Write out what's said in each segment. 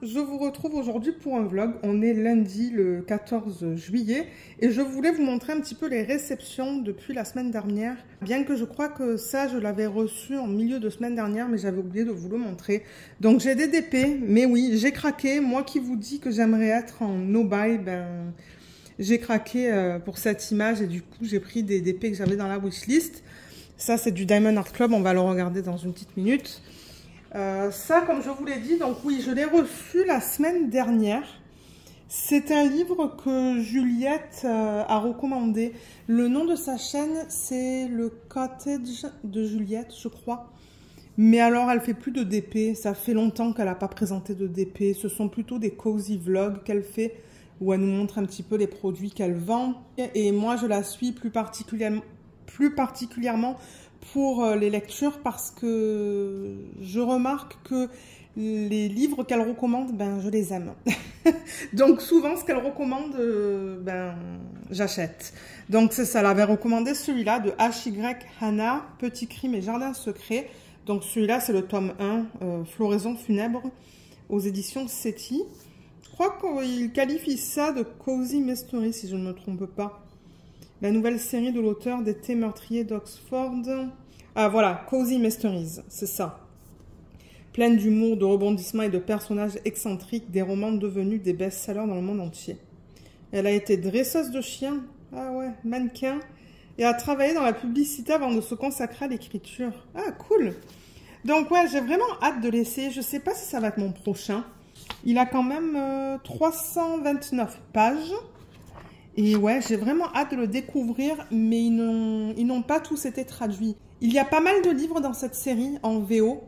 Je vous retrouve aujourd'hui pour un vlog. On est lundi le 14 juillet et je voulais vous montrer un petit peu les réceptions depuis la semaine dernière. Bien que je crois que ça, je l'avais reçu en milieu de semaine dernière, mais j'avais oublié de vous le montrer. Donc j'ai des DP, mais oui, j'ai craqué. Moi qui vous dis que j'aimerais être en no-buy, ben j'ai craqué pour cette image et du coup j'ai pris des DP que j'avais dans la wishlist. Ça c'est du Diamond Art Club, on va le regarder dans une petite minute. Ça, comme je vous l'ai dit, donc oui, je l'ai reçu la semaine dernière. C'est un livre que Juliette a recommandé. Le nom de sa chaîne, c'est le Cottage de Juliette, je crois. Mais alors, elle fait plus de DP. Ça fait longtemps qu'elle n'a pas présenté de DP. Ce sont plutôt des cozy vlogs qu'elle fait, où elle nous montre un petit peu les produits qu'elle vend. Et moi, je la suis plus particulièrement pour les lectures parce que je remarque que les livres qu'elle recommande, ben je les aime. Donc souvent ce qu'elle recommande, ben j'achète. Donc c'est ça, elle avait recommandé celui-là de H.Y. Hannah, Petit crime et jardin secret. Donc celui-là c'est le tome 1, Floraison funèbre, aux éditions Setti. Je crois qu'il qualifie ça de cozy mystery si je ne me trompe pas. La nouvelle série de l'auteur d'été meurtrier d'Oxford. Ah voilà, Cozy Mysteries, c'est ça. Pleine d'humour, de rebondissements et de personnages excentriques, des romans devenus des best-sellers dans le monde entier. Elle a été dresseuse de chiens, ah ouais, mannequin, et a travaillé dans la publicité avant de se consacrer à l'écriture. Ah cool. Donc ouais, j'ai vraiment hâte de l'essayer. Je sais pas si ça va être mon prochain. Il a quand même 329 pages. Et ouais, j'ai vraiment hâte de le découvrir, mais ils n'ont pas tous été traduits. Il y a pas mal de livres dans cette série en VO,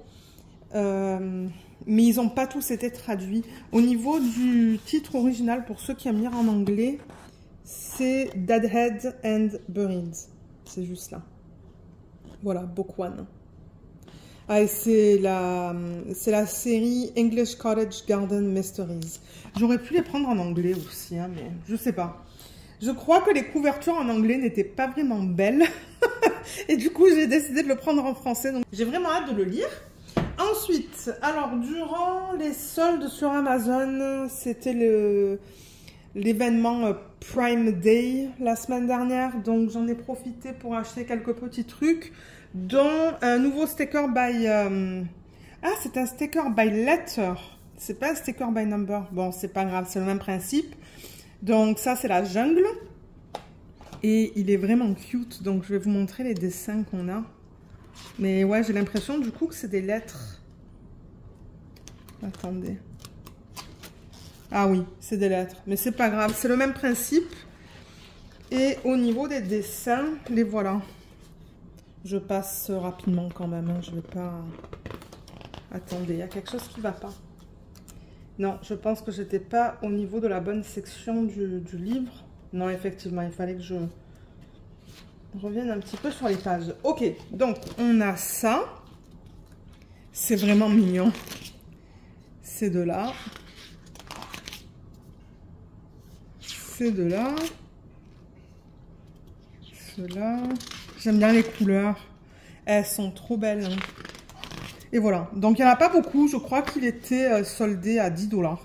mais ils n'ont pas tous été traduits. Au niveau du titre original, pour ceux qui aiment lire en anglais, c'est Deadhead and Buried. C'est juste là. Voilà, Book One. Ah, et c'est la série English Cottage Garden Mysteries. J'aurais pu les prendre en anglais aussi, hein, mais je sais pas. Je crois que les couvertures en anglais n'étaient pas vraiment belles. Et du coup, j'ai décidé de le prendre en français. Donc, j'ai vraiment hâte de le lire. Ensuite, alors, durant les soldes sur Amazon, c'était l'événement Prime Day la semaine dernière. Donc, j'en ai profité pour acheter quelques petits trucs, dont un nouveau sticker by... Ah, c'est un sticker by letter. C'est pas un sticker by number. Bon, c'est pas grave, c'est le même principe. Donc ça c'est la jungle et il est vraiment cute, donc je vais vous montrer les dessins qu'on a. Mais ouais, j'ai l'impression du coup que c'est des lettres. Attendez. Ah oui, c'est des lettres, mais c'est pas grave, c'est le même principe. Et au niveau des dessins, les voilà. Je passe rapidement quand même, hein. Je vais pas... Attendez, il y a quelque chose qui va pas. Non, je pense que j'étais pas au niveau de la bonne section du livre. Non, effectivement, il fallait que je revienne un petit peu sur les pages. Ok, donc on a ça. C'est vraiment mignon. C'est de là. C'est de là. Cela. J'aime bien les couleurs. Elles sont trop belles, hein. Et voilà, donc il n'y en a pas beaucoup, je crois qu'il était soldé à 10 $.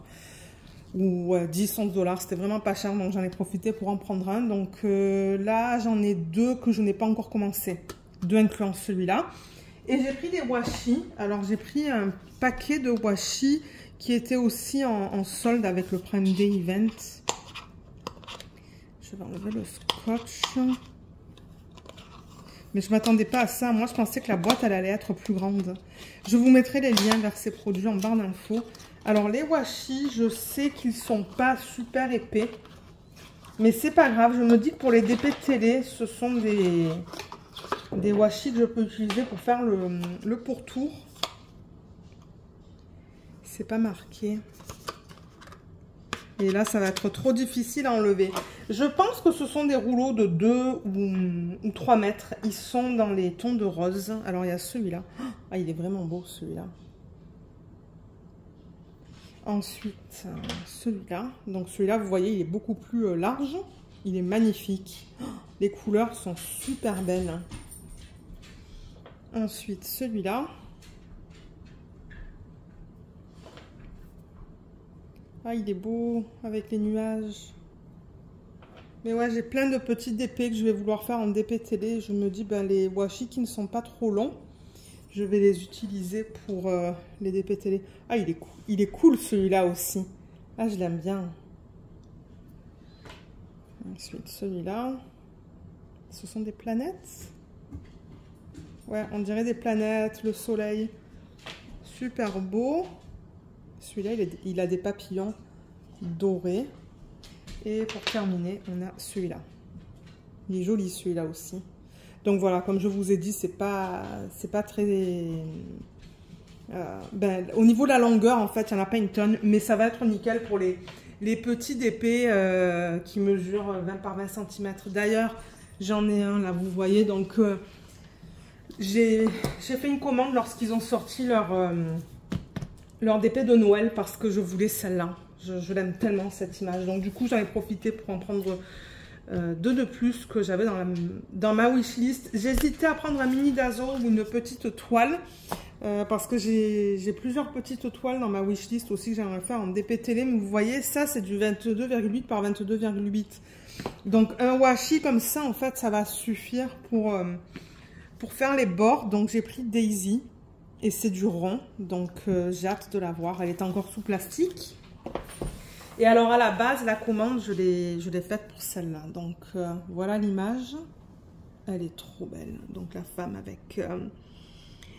Ou 10, 11 $, c'était vraiment pas cher, donc j'en ai profité pour en prendre un. Donc là, j'en ai deux que je n'ai pas encore commencé, deux incluant celui-là. Et j'ai pris des washi, alors j'ai pris un paquet de washi qui était aussi en solde avec le Prime Day Event. Je vais enlever le scotch. Mais je ne m'attendais pas à ça. Moi, je pensais que la boîte, elle allait être plus grande. Je vous mettrai les liens vers ces produits en barre d'infos. Alors, les washi, je sais qu'ils ne sont pas super épais. Mais c'est pas grave. Je me dis que pour les DP de télé, ce sont des washi que je peux utiliser pour faire le pourtour. C'est pas marqué. Et là, ça va être trop difficile à enlever. Je pense que ce sont des rouleaux de 2 ou 3 mètres. Ils sont dans les tons de rose. Alors, il y a celui-là. Ah, il est vraiment beau, celui-là. Ensuite, celui-là. Donc, celui-là, vous voyez, il est beaucoup plus large. Il est magnifique. Les couleurs sont super belles. Ensuite, celui-là. Ah, il est beau avec les nuages. Mais ouais, j'ai plein de petits DP que je vais vouloir faire en DP télé. Je me dis, ben, les washi qui ne sont pas trop longs, je vais les utiliser pour les DP télé. Ah, il est cool. Il est cool celui-là aussi. Ah, je l'aime bien. Ensuite, celui-là. Ce sont des planètes. Ouais, on dirait des planètes, le soleil. Super beau. Celui-là, il a des papillons dorés. Et pour terminer, on a celui-là. Il est joli celui-là aussi. Donc voilà, comme je vous ai dit, c'est pas très... au niveau de la longueur, en fait, il n'y en a pas une tonne. Mais ça va être nickel pour les petits DP qui mesurent 20 par 20 cm. D'ailleurs, j'en ai un là, vous voyez. Donc, j'ai fait une commande lorsqu'ils ont sorti leur DP de Noël parce que je voulais celle-là. Je l'aime tellement cette image. Donc du coup, j'en ai profité pour en prendre deux de plus que j'avais dans ma wishlist. J'hésitais à prendre un mini dazzle ou une petite toile parce que j'ai plusieurs petites toiles dans ma wishlist aussi que j'aimerais faire en DP télé. Mais vous voyez, ça c'est du 22,8 par 22,8. Donc un washi comme ça, en fait, ça va suffire pour faire les bords. Donc j'ai pris Daisy et c'est du rond. Donc j'ai hâte de la voir. Elle est encore sous plastique. Et alors à la base, la commande, je l'ai faite pour celle-là. Donc voilà l'image. Elle est trop belle. Donc la femme avec...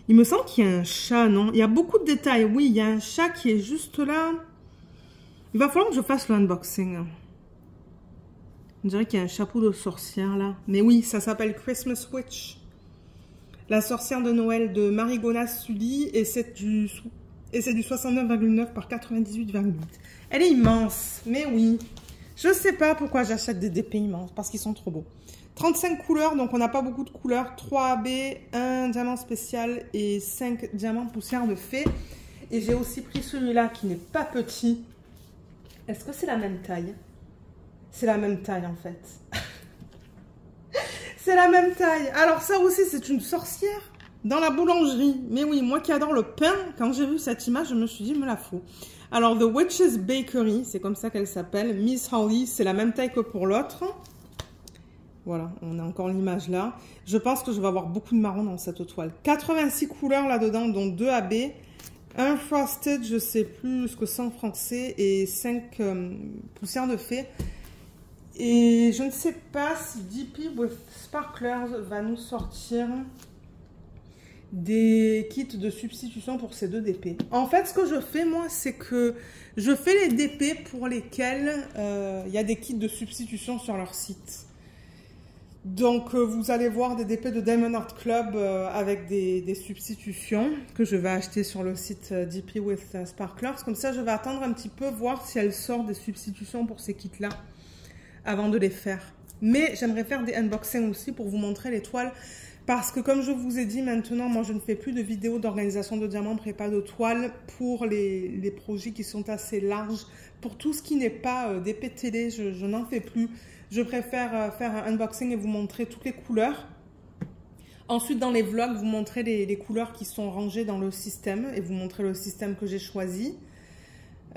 Il me semble qu'il y a un chat, non? Il y a beaucoup de détails. Oui, il y a un chat qui est juste là. Il va falloir que je fasse le unboxing. On dirait qu'il y a un chapeau de sorcière là. Mais oui, ça s'appelle Christmas Witch. La sorcière de Noël de Marigona Sully. Et c'est du 69,9 par 98,8. Elle est immense, mais oui. Je sais pas pourquoi j'achète des DP immenses, parce qu'ils sont trop beaux. 35 couleurs, donc on n'a pas beaucoup de couleurs. 3 AB, 1 diamant spécial et 5 diamants poussière de fée. Et j'ai aussi pris celui-là qui n'est pas petit. Est-ce que c'est la même taille? C'est la même taille en fait. C'est la même taille. Alors ça aussi, c'est une sorcière dans la boulangerie. Mais oui, moi qui adore le pain, quand j'ai vu cette image, je me suis dit, me la faut. Alors, The Witch's Bakery, c'est comme ça qu'elle s'appelle. Miss Holly, c'est la même taille que pour l'autre. Voilà, on a encore l'image là. Je pense que je vais avoir beaucoup de marron dans cette toile. 86 couleurs là-dedans, dont 2 AB. Un frosted, je sais plus ce que c'est en français, et 5 poussières de fée. Et je ne sais pas si DP with Sparklers va nous sortir des kits de substitution pour ces deux DP. En fait, ce que je fais, moi, c'est que je fais les DP pour lesquels il y a des kits de substitution sur leur site. Donc, vous allez voir des DP de Diamond Art Club avec des substitutions que je vais acheter sur le site DP with Sparklers. Comme ça, je vais attendre un petit peu, voir si elles sortent des substitutions pour ces kits-là avant de les faire. Mais j'aimerais faire des unboxings aussi pour vous montrer les toiles. Parce que comme je vous ai dit maintenant, moi je ne fais plus de vidéos d'organisation de diamants, prépa de toiles pour les projets qui sont assez larges. Pour tout ce qui n'est pas DP télé, je n'en fais plus. Je préfère faire un unboxing et vous montrer toutes les couleurs. Ensuite, dans les vlogs, vous montrer les couleurs qui sont rangées dans le système et vous montrer le système que j'ai choisi.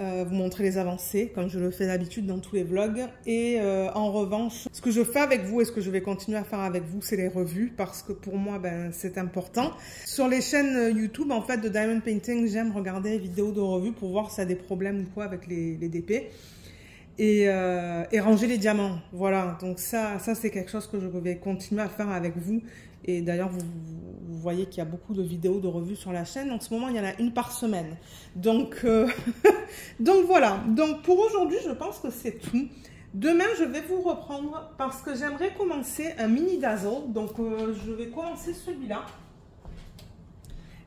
Vous montrer les avancées, comme je le fais d'habitude dans tous les vlogs. Et en revanche, ce que je fais avec vous et ce que je vais continuer à faire avec vous, c'est les revues, parce que pour moi, ben, c'est important. Sur les chaînes YouTube, en fait, de Diamond Painting, j'aime regarder les vidéos de revues pour voir s'il y a des problèmes ou quoi avec les DP. Et ranger les diamants. Voilà, donc ça c'est quelque chose que je vais continuer à faire avec vous. Et d'ailleurs, vous voyez qu'il y a beaucoup de vidéos de revues sur la chaîne. En ce moment, il y en a une par semaine. Donc, donc voilà. Donc pour aujourd'hui, je pense que c'est tout. Demain, je vais vous reprendre parce que j'aimerais commencer un mini dazzle. Donc, je vais commencer celui-là.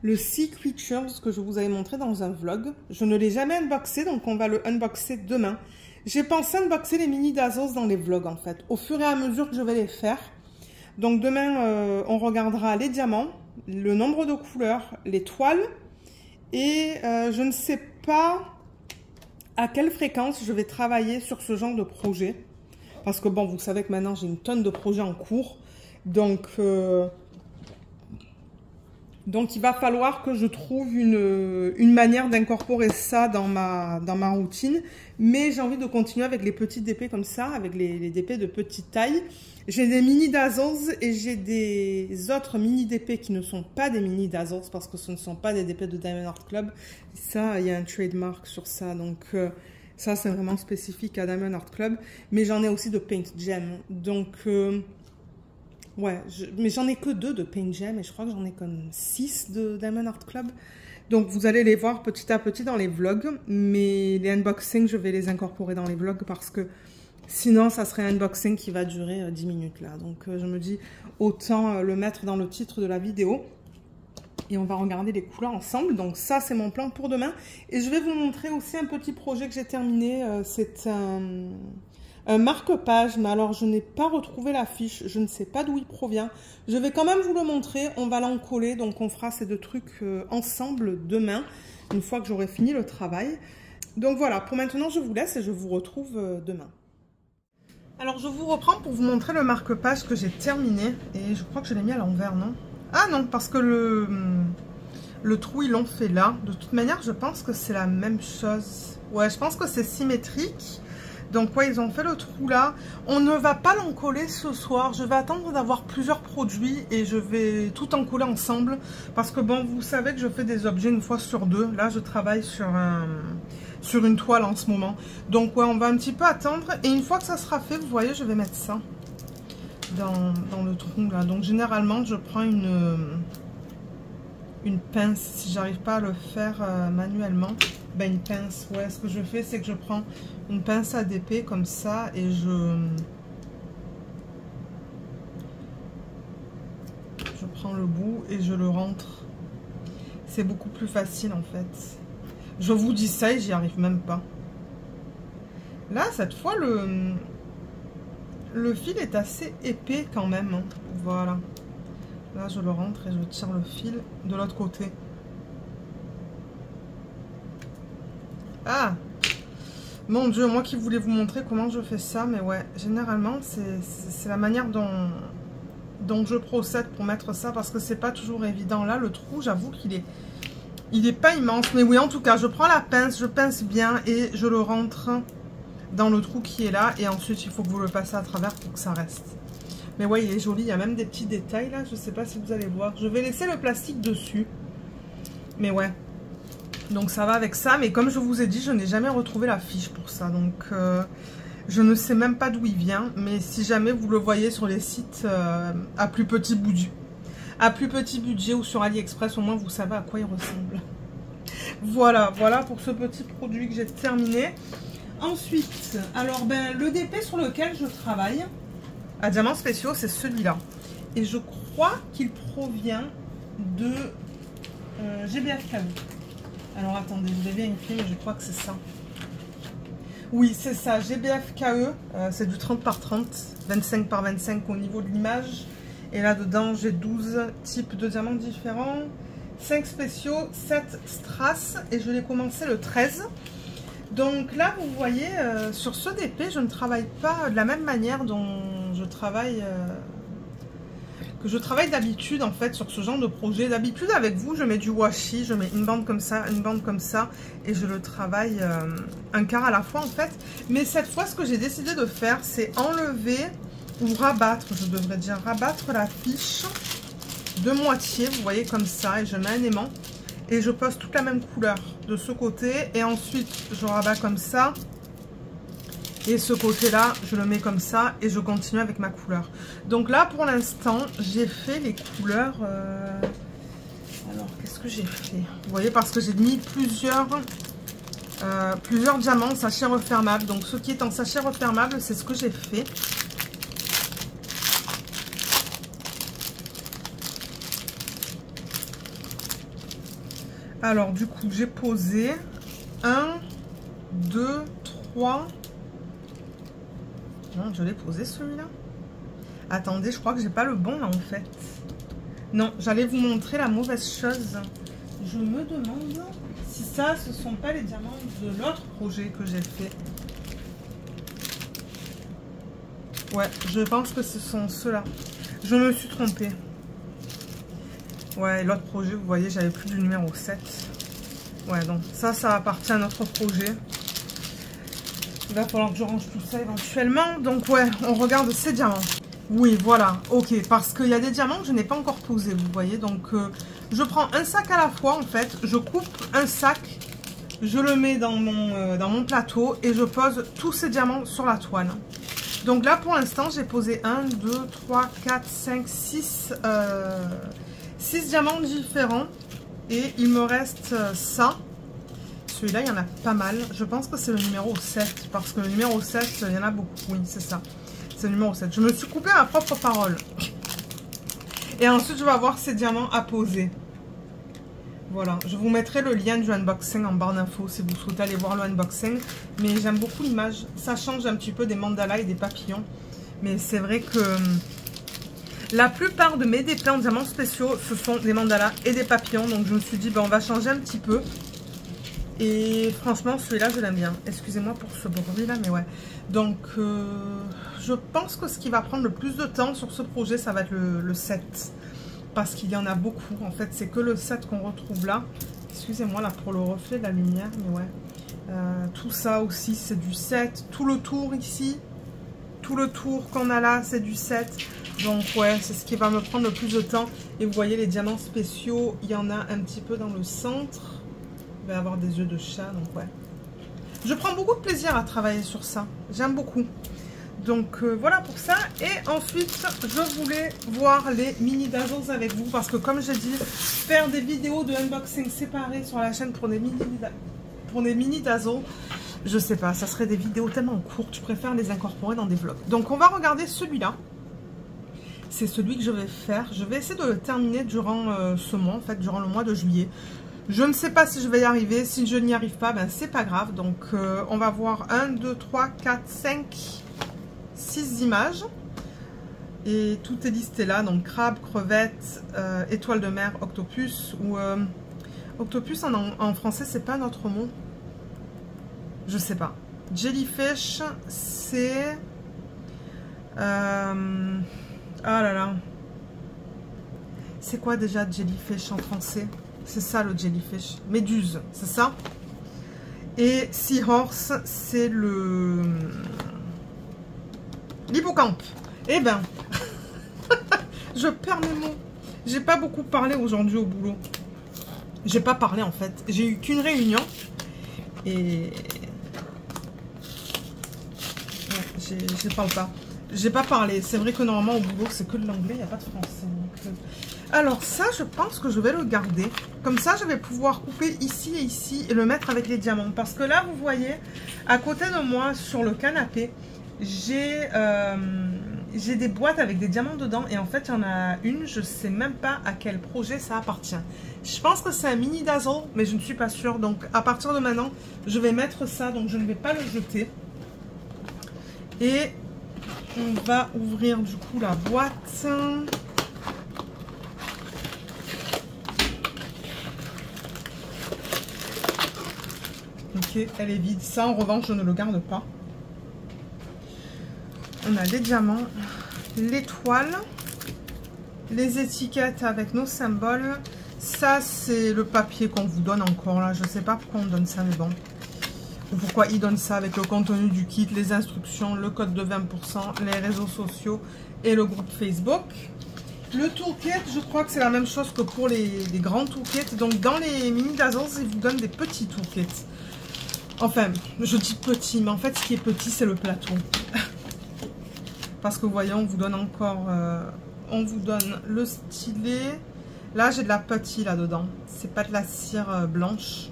Le Sea Creatures que je vous avais montré dans un vlog. Je ne l'ai jamais unboxé, donc on va le unboxer demain. J'ai pensé unboxer les mini dazzles dans les vlogs en fait, au fur et à mesure que je vais les faire. Donc demain, on regardera les diamants, le nombre de couleurs, les toiles. Et je ne sais pas à quelle fréquence je vais travailler sur ce genre de projet. Parce que bon, vous savez que maintenant j'ai une tonne de projets en cours. Donc Donc, il va falloir que je trouve une manière d'incorporer ça dans ma routine. Mais j'ai envie de continuer avec les petites DP comme ça, avec les DP de petite taille. J'ai des mini Dazzles et j'ai des autres mini DP qui ne sont pas des mini Dazzles parce que ce ne sont pas des DP de Diamond Art Club. Ça, il y a un trademark sur ça. Donc, ça, c'est vraiment spécifique à Diamond Art Club. Mais j'en ai aussi de Paint Gem. Donc... ouais, mais j'en ai que 2 de Paint Gem et je crois que j'en ai comme 6 de Diamond Art Club. Donc vous allez les voir petit à petit dans les vlogs, mais les unboxings, je vais les incorporer dans les vlogs parce que sinon ça serait un unboxing qui va durer 10 minutes là. Donc je me dis autant le mettre dans le titre de la vidéo et on va regarder les couleurs ensemble. Donc ça c'est mon plan pour demain et je vais vous montrer aussi un petit projet que j'ai terminé. C'est un marque-page, mais alors je n'ai pas retrouvé la fiche, je ne sais pas d'où il provient. Je vais quand même vous le montrer, on va l'encoller, donc on fera ces 2 trucs ensemble demain, une fois que j'aurai fini le travail. Donc voilà, pour maintenant je vous laisse et je vous retrouve demain. Alors je vous reprends pour vous montrer le marque-page que j'ai terminé, et je crois que je l'ai mis à l'envers, non? Ah non, parce que le trou ils l'ont fait là. De toute manière je pense que c'est la même chose. Ouais, je pense que c'est symétrique. Donc ouais, ils ont fait le trou là. On ne va pas l'encoller ce soir. Je vais attendre d'avoir plusieurs produits et je vais tout encoller ensemble. Parce que bon, vous savez que je fais des objets une fois sur 2. Là, je travaille sur une toile en ce moment. Donc ouais, on va un petit peu attendre. Et une fois que ça sera fait, vous voyez, je vais mettre ça dans le trou là. Donc généralement, je prends une pince. Si j'arrive pas à le faire manuellement, ben une pince. Ouais, ce que je fais, c'est que je prends une pince à DP comme ça et je prends le bout et je le rentre. C'est beaucoup plus facile en fait. Je vous dis ça et j'y arrive même pas. Là, cette fois, le fil est assez épais quand même. Hein. Voilà. Là, je le rentre et je tire le fil de l'autre côté. Ah! Mon Dieu, moi qui voulais vous montrer comment je fais ça, mais ouais, généralement, c'est la manière dont je procède pour mettre ça, parce que c'est pas toujours évident. Là, le trou, j'avoue qu'il est pas immense, mais oui, en tout cas, je prends la pince, je pince bien et je le rentre dans le trou qui est là, et ensuite, il faut que vous le passez à travers pour que ça reste. Mais ouais, il est joli, il y a même des petits détails là, je sais pas si vous allez voir. Je vais laisser le plastique dessus, mais ouais. Donc ça va avec ça, mais comme je vous ai dit, je n'ai jamais retrouvé la fiche pour ça. Donc je ne sais même pas d'où il vient, mais si jamais vous le voyez sur les sites à plus petit budget ou sur AliExpress, au moins vous savez à quoi il ressemble. Voilà pour ce petit produit que j'ai terminé. Ensuite, alors ben le DP sur lequel je travaille à Diamants Spéciaux, c'est celui-là. Et je crois qu'il provient de GBFKE. Alors attendez, je vais vérifier, mais je crois que c'est ça. Oui, c'est ça, GBFKE, c'est du 30 par 30, 25 par 25 au niveau de l'image. Et là-dedans, j'ai 12 types de diamants différents, 5 spéciaux, 7 strass, et je l'ai commencé le 13. Donc là, vous voyez, sur ce DP, je ne travaille pas de la même manière dont je travaille... que je travaille d'habitude en fait sur ce genre de projet. D'habitude avec vous je mets du washi, je mets une bande comme ça, une bande comme ça et je le travaille un quart à la fois en fait. Mais cette fois ce que j'ai décidé de faire c'est enlever ou rabattre, je devrais dire rabattre la fiche de moitié, vous voyez comme ça, et je mets un aimant et je pose toute la même couleur de ce côté et ensuite je rabats comme ça. Et ce côté-là, je le mets comme ça et je continue avec ma couleur. Donc là, pour l'instant, j'ai fait les couleurs... Alors, qu'est-ce que j'ai fait? Vous voyez, parce que j'ai mis plusieurs diamants en sachet refermable. Donc, ce qui est en sachet refermable, c'est ce que j'ai fait. Alors, du coup, j'ai posé 1, 2, 3... Non, je l'ai posé celui-là. Attendez, je crois que j'ai pas le bon là en fait. Non, j'allais vous montrer la mauvaise chose. Je me demande si ça, ce sont pas les diamants de l'autre projet que j'ai fait. Ouais, je pense que ce sont ceux-là. Je me suis trompée. Ouais, l'autre projet, vous voyez, j'avais plus du numéro 7. Ouais, donc ça appartient à notre projet. Il va falloir que je range tout ça éventuellement. Donc ouais, on regarde ces diamants. Oui, voilà, ok, parce qu'il y a des diamants que je n'ai pas encore posés, vous voyez. Donc je prends un sac à la fois, en fait. Je coupe un sac, je le mets dans mon plateau et je pose tous ces diamants sur la toile. Donc là, pour l'instant, j'ai posé 1, 2, 3, 4, 5, 6 diamants différents. Et il me reste ça. Celui-là, il y en a pas mal. Je pense que c'est le numéro 7. Parce que le numéro 7, il y en a beaucoup. Oui, c'est ça. C'est le numéro 7. Je me suis coupé ma propre parole. Et ensuite, je vais avoir ces diamants à poser. Voilà. Je vous mettrai le lien du unboxing en barre d'infos si vous souhaitez aller voir le unboxing. Mais j'aime beaucoup l'image. Ça change un petit peu des mandalas et des papillons. Mais c'est vrai que la plupart de mes déplets en diamants spéciaux, ce sont des mandalas et des papillons. Donc je me suis dit, ben, on va changer un petit peu. Et franchement, celui-là, je l'aime bien. Excusez-moi pour ce bruit-là, mais ouais. Donc, je pense que ce qui va prendre le plus de temps sur ce projet, ça va être le 7. Parce qu'il y en a beaucoup. En fait, c'est que le 7 qu'on retrouve là. Excusez-moi, là, pour le reflet de la lumière, mais ouais. Tout ça aussi, c'est du 7. Tout le tour ici, tout le tour qu'on a là, c'est du 7. Donc, ouais, c'est ce qui va me prendre le plus de temps. Et vous voyez, les diamants spéciaux, il y en a un petit peu dans le centre. Il va y avoir des yeux de chat, donc ouais. Je prends beaucoup de plaisir à travailler sur ça. J'aime beaucoup. Donc voilà pour ça. Et ensuite, je voulais voir les mini dazzles avec vous. Parce que comme j'ai dit, faire des vidéos de unboxing séparées sur la chaîne pour des mini dazzles, je sais pas, ça serait des vidéos tellement courtes. Je préfère les incorporer dans des vlogs. Donc on va regarder celui-là. C'est celui que je vais faire. Je vais essayer de le terminer durant ce mois, en fait, durant le mois de juillet. Je ne sais pas si je vais y arriver. Si je n'y arrive pas, ben c'est pas grave. Donc, on va voir 1, 2, 3, 4, 5, 6 images. Et tout est listé là. Donc, crabe, crevette, étoile de mer, octopus. Ou octopus en français, c'est pas notre mot. Je sais pas. Jellyfish, c'est... ah là là. C'est quoi déjà jellyfish en français? C'est ça le jellyfish. Méduse, c'est ça. Et seahorse, c'est le... l'hippocampe. Eh ben, je perds mes mots. J'ai pas beaucoup parlé aujourd'hui au boulot. J'ai pas parlé en fait. J'ai eu qu'une réunion. Et... ouais, je parle pas. J'ai pas parlé. C'est vrai que normalement au boulot, c'est que de l'anglais, il n'y a pas de français. Donc, alors ça, je pense que je vais le garder. Comme ça, je vais pouvoir couper ici et ici et le mettre avec les diamants. Parce que là, vous voyez, à côté de moi, sur le canapé, j'ai des boîtes avec des diamants dedans. Et en fait, il y en a une, je ne sais même pas à quel projet ça appartient. Je pense que c'est un mini dazzle, mais je ne suis pas sûre. Donc, à partir de maintenant, je vais mettre ça. Donc, je ne vais pas le jeter. Et on va ouvrir du coup la boîte. Ok, elle est vide. Ça, en revanche, je ne le garde pas. On a les diamants, l'étoile, les étiquettes avec nos symboles. Ça, c'est le papier qu'on vous donne encore là. Je ne sais pas pourquoi on donne ça, mais bon. Ou pourquoi ils donnent ça avec le contenu du kit, les instructions, le code de 20%, les réseaux sociaux et le groupe Facebook. Le toolkit, je crois que c'est la même chose que pour les grands toolkits. Donc, dans les mini dazzles, ils vous donnent des petits toolkits. Enfin, je dis petit, mais en fait, ce qui est petit, c'est le plateau. Parce que vous voyez, on vous donne encore... on vous donne le stylet. Là, j'ai de la putty là-dedans. C'est pas de la cire blanche.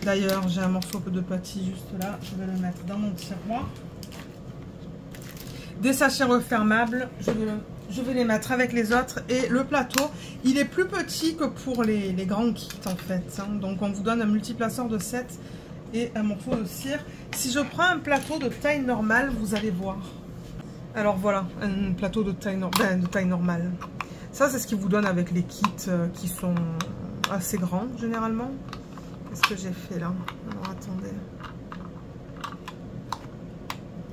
D'ailleurs, j'ai un morceau de putty juste là. Je vais le mettre dans mon tiroir. Des sachets refermables. Je vais les mettre avec les autres. Et le plateau, il est plus petit que pour les grands kits en fait. Hein. Donc, on vous donne un multiplaceur de 7 et un morceau de cire. Si je prends un plateau de taille normale, vous allez voir. Alors voilà, un plateau de taille normale. Ça, c'est ce qu'ils vous donnent avec les kits qui sont assez grands généralement. Qu'est-ce que j'ai fait là? Alors attendez.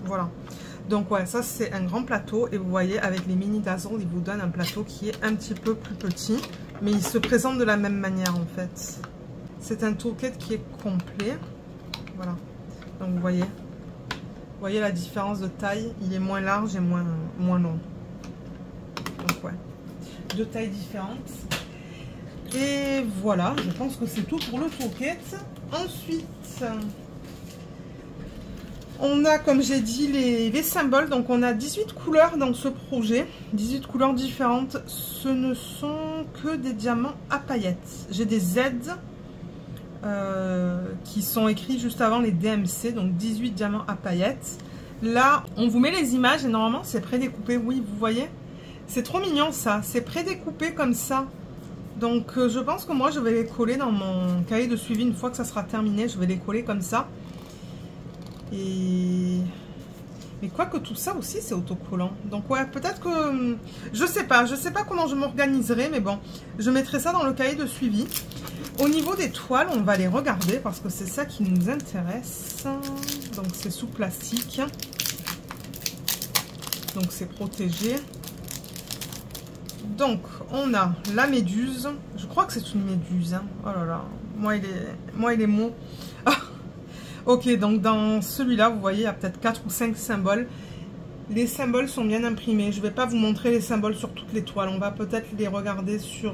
Voilà. Donc ouais, ça c'est un grand plateau. Et vous voyez, avec les mini dazzles, il vous donne un plateau qui est un petit peu plus petit. Mais il se présente de la même manière en fait. C'est un toolkit qui est complet. Voilà. Donc vous voyez la différence de taille. Il est moins large et moins long. Donc ouais, deux tailles différentes. Et voilà, je pense que c'est tout pour le toolkit. Ensuite, on a, comme j'ai dit, les symboles. Donc on a 18 couleurs dans ce projet, 18 couleurs différentes. Ce ne sont que des diamants à paillettes. J'ai des Z qui sont écrits juste avant les DMC, donc 18 diamants à paillettes. Là, on vous met les images et normalement c'est prédécoupé. Oui, vous voyez, c'est trop mignon ça, c'est prédécoupé comme ça. Donc je pense que moi je vais les coller dans mon cahier de suivi une fois que ça sera terminé. Je vais les coller comme ça. Mais quoi que tout ça aussi c'est autocollant. Donc ouais, peut-être que... Je sais pas comment je m'organiserai. Mais bon, je mettrai ça dans le cahier de suivi. Au niveau des toiles, on va les regarder parce que c'est ça qui nous intéresse. Donc c'est sous plastique. Donc c'est protégé. Donc, on a la méduse. Je crois que c'est une méduse. Hein. Oh là là. Moi, il est mou. Ok, donc dans celui-là, vous voyez, il y a peut-être 4 ou 5 symboles. Les symboles sont bien imprimés. Je ne vais pas vous montrer les symboles sur toutes les toiles. On va peut-être les regarder sur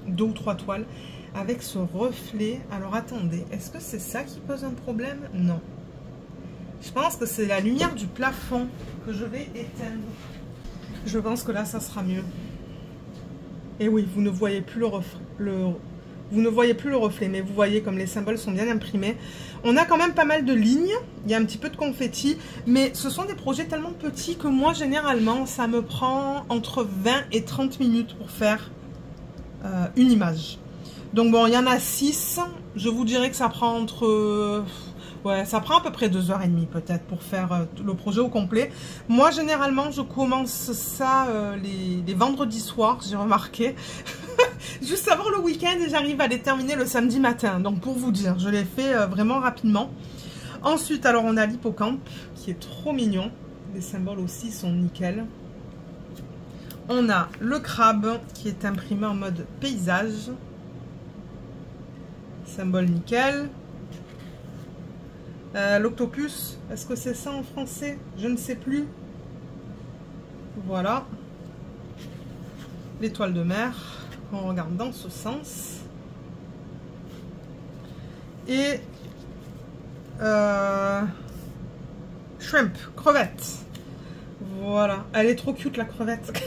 2 ou 3 toiles. Avec ce reflet. Alors, attendez. Est-ce que c'est ça qui pose un problème? Non. Je pense que c'est la lumière du plafond que je vais éteindre. Je pense que là, ça sera mieux. Et oui, vous ne voyez plus vous ne voyez plus le reflet, mais vous voyez comme les symboles sont bien imprimés. On a quand même pas mal de lignes. Il y a un petit peu de confetti, mais ce sont des projets tellement petits que moi, généralement, ça me prend entre 20 et 30 minutes pour faire une image. Donc bon, il y en a 6. Je vous dirais que ça prend entre... Ouais, ça prend à peu près 2h30 peut-être pour faire le projet au complet. Moi, généralement, je commence ça les vendredis soirs, j'ai remarqué. Juste avant le week-end et j'arrive à les terminer le samedi matin. Donc, pour vous dire, je les fais vraiment rapidement. Ensuite, alors, on a l'hippocampe qui est trop mignon. Les symboles aussi sont nickel. On a le crabe qui est imprimé en mode paysage. Symbole nickel. L'octopus, est-ce que c'est ça en français? Je ne sais plus. Voilà. L'étoile de mer. On regarde dans ce sens. Et shrimp, crevette. Voilà. Elle est trop cute la crevette.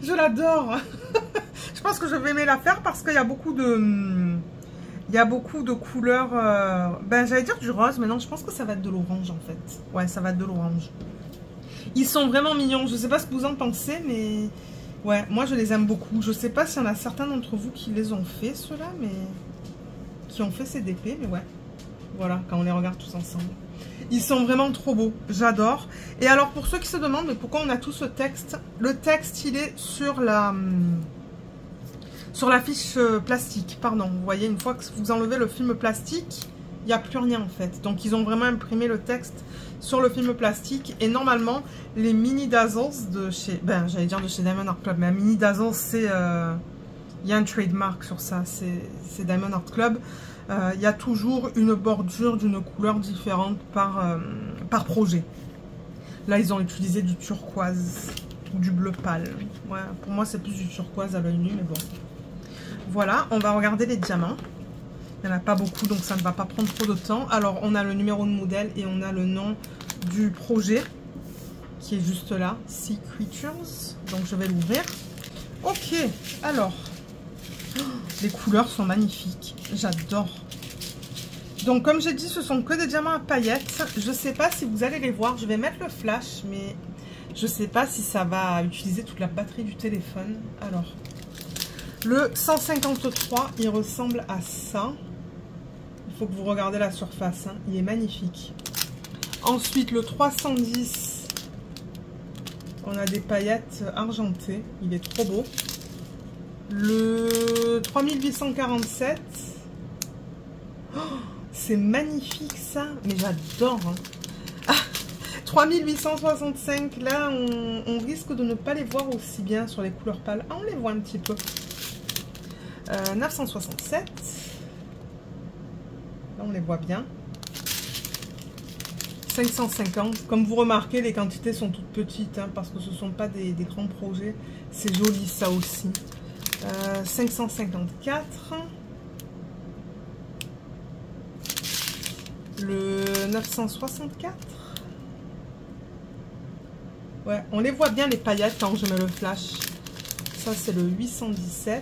Je l'adore. Je pense que je vais aimer la faire parce qu'il y a beaucoup de... Il y a beaucoup de couleurs, ben j'allais dire du rose, mais non, je pense que ça va être de l'orange en fait. Ouais, ça va être de l'orange. Ils sont vraiment mignons, je sais pas ce que vous en pensez, mais ouais, moi je les aime beaucoup. Je sais pas s'il y en a certains d'entre vous qui les ont fait, ceux-là, mais qui ont fait ces DP, mais ouais. Voilà, quand on les regarde tous ensemble. Ils sont vraiment trop beaux, j'adore. Et alors pour ceux qui se demandent, mais pourquoi on a tout ce texte? Le texte, il est sur la fiche plastique, pardon. Vous voyez, une fois que vous enlevez le film plastique, il n'y a plus rien en fait. Donc ils ont vraiment imprimé le texte sur le film plastique. Et normalement, les mini dazzles de chez... Ben, j'allais dire de chez Diamond Art Club, mais un mini dazzle, c'est... il y a un trademark sur ça, c'est Diamond Art Club. Il y a toujours une bordure d'une couleur différente par projet. Là, ils ont utilisé du turquoise ou du bleu pâle. Ouais, pour moi, c'est plus du turquoise à l'œil nu, mais bon. Voilà, on va regarder les diamants. Il n'y en a pas beaucoup, donc ça ne va pas prendre trop de temps. Alors, on a le numéro de modèle et on a le nom du projet qui est juste là, Sea Creatures. Donc, je vais l'ouvrir. Ok, alors, les couleurs sont magnifiques. J'adore. Donc, comme j'ai dit, ce sont que des diamants à paillettes. Je ne sais pas si vous allez les voir. Je vais mettre le flash, mais je ne sais pas si ça va utiliser toute la batterie du téléphone. Alors... Le 153, il ressemble à ça. Il faut que vous regardez la surface, hein. Il est magnifique. Ensuite, le 310, on a des paillettes argentées. Il est trop beau. Le 3847, oh, c'est magnifique ça. Mais j'adore. Hein. Ah, 3865, là on risque de ne pas les voir aussi bien sur les couleurs pâles. Ah, on les voit un petit peu. 967. Là on les voit bien. 550. Comme vous remarquez, les quantités sont toutes petites hein, parce que ce ne sont pas des grands projets. C'est joli ça aussi. 554. Le 964. Ouais, on les voit bien les paillettes quand je mets le flash. Ça c'est le 817.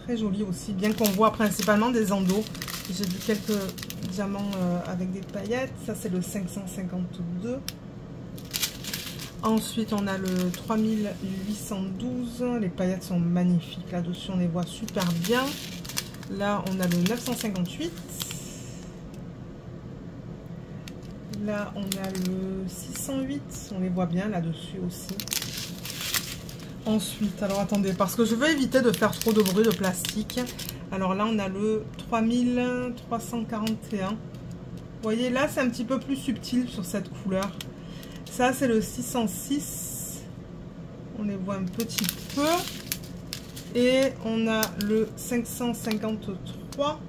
Très joli aussi, bien qu'on voit principalement des endos. J'ai vu quelques diamants avec des paillettes. Ça c'est le 552. Ensuite on a le 3812. Les paillettes sont magnifiques. Là-dessus on les voit super bien. Là on a le 958. Là on a le 608. On les voit bien là-dessus aussi. Ensuite, alors attendez, parce que je veux éviter de faire trop de bruit de plastique. Alors là, on a le 3341. Vous voyez, là, c'est un petit peu plus subtil sur cette couleur. Ça, c'est le 606. On les voit un petit peu. Et on a le 553.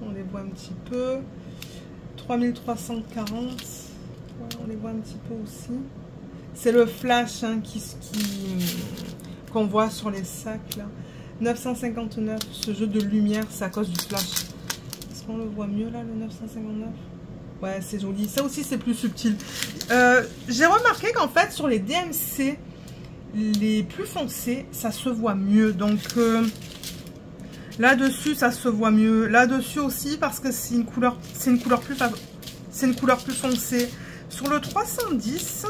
On les voit un petit peu. 3340. Ouais, on les voit un petit peu aussi. C'est le flash hein, qu'on voit sur les sacs là. 959, ce jeu de lumière, c'est à cause du flash. Est-ce qu'on le voit mieux là, le 959? Ouais, c'est joli. Ça aussi, c'est plus subtil. J'ai remarqué qu'en fait, sur les DMC, les plus foncés, ça se voit mieux. Donc, là-dessus, ça se voit mieux. Là-dessus aussi, parce que c'est une couleur plus foncée. Sur le 310...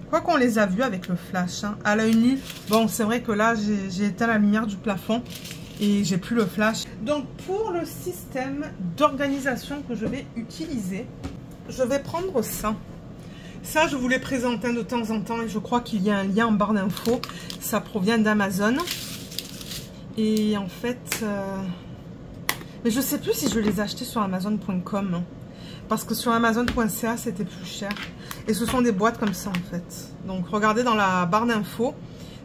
Quoi qu'on les a vus avec le flash, hein, à l'œil nu, bon c'est vrai que là j'ai éteint la lumière du plafond et j'ai plus le flash. Donc pour le système d'organisation que je vais utiliser, je vais prendre ça. Ça je vous l'ai présenté de temps en temps et je crois qu'il y a un lien en barre d'infos. Ça provient d'Amazon. Et en fait, mais je sais plus si je les ai achetés sur Amazon.com. Hein. Parce que sur Amazon.ca, c'était plus cher. Et ce sont des boîtes comme ça, en fait. Donc, regardez dans la barre d'infos,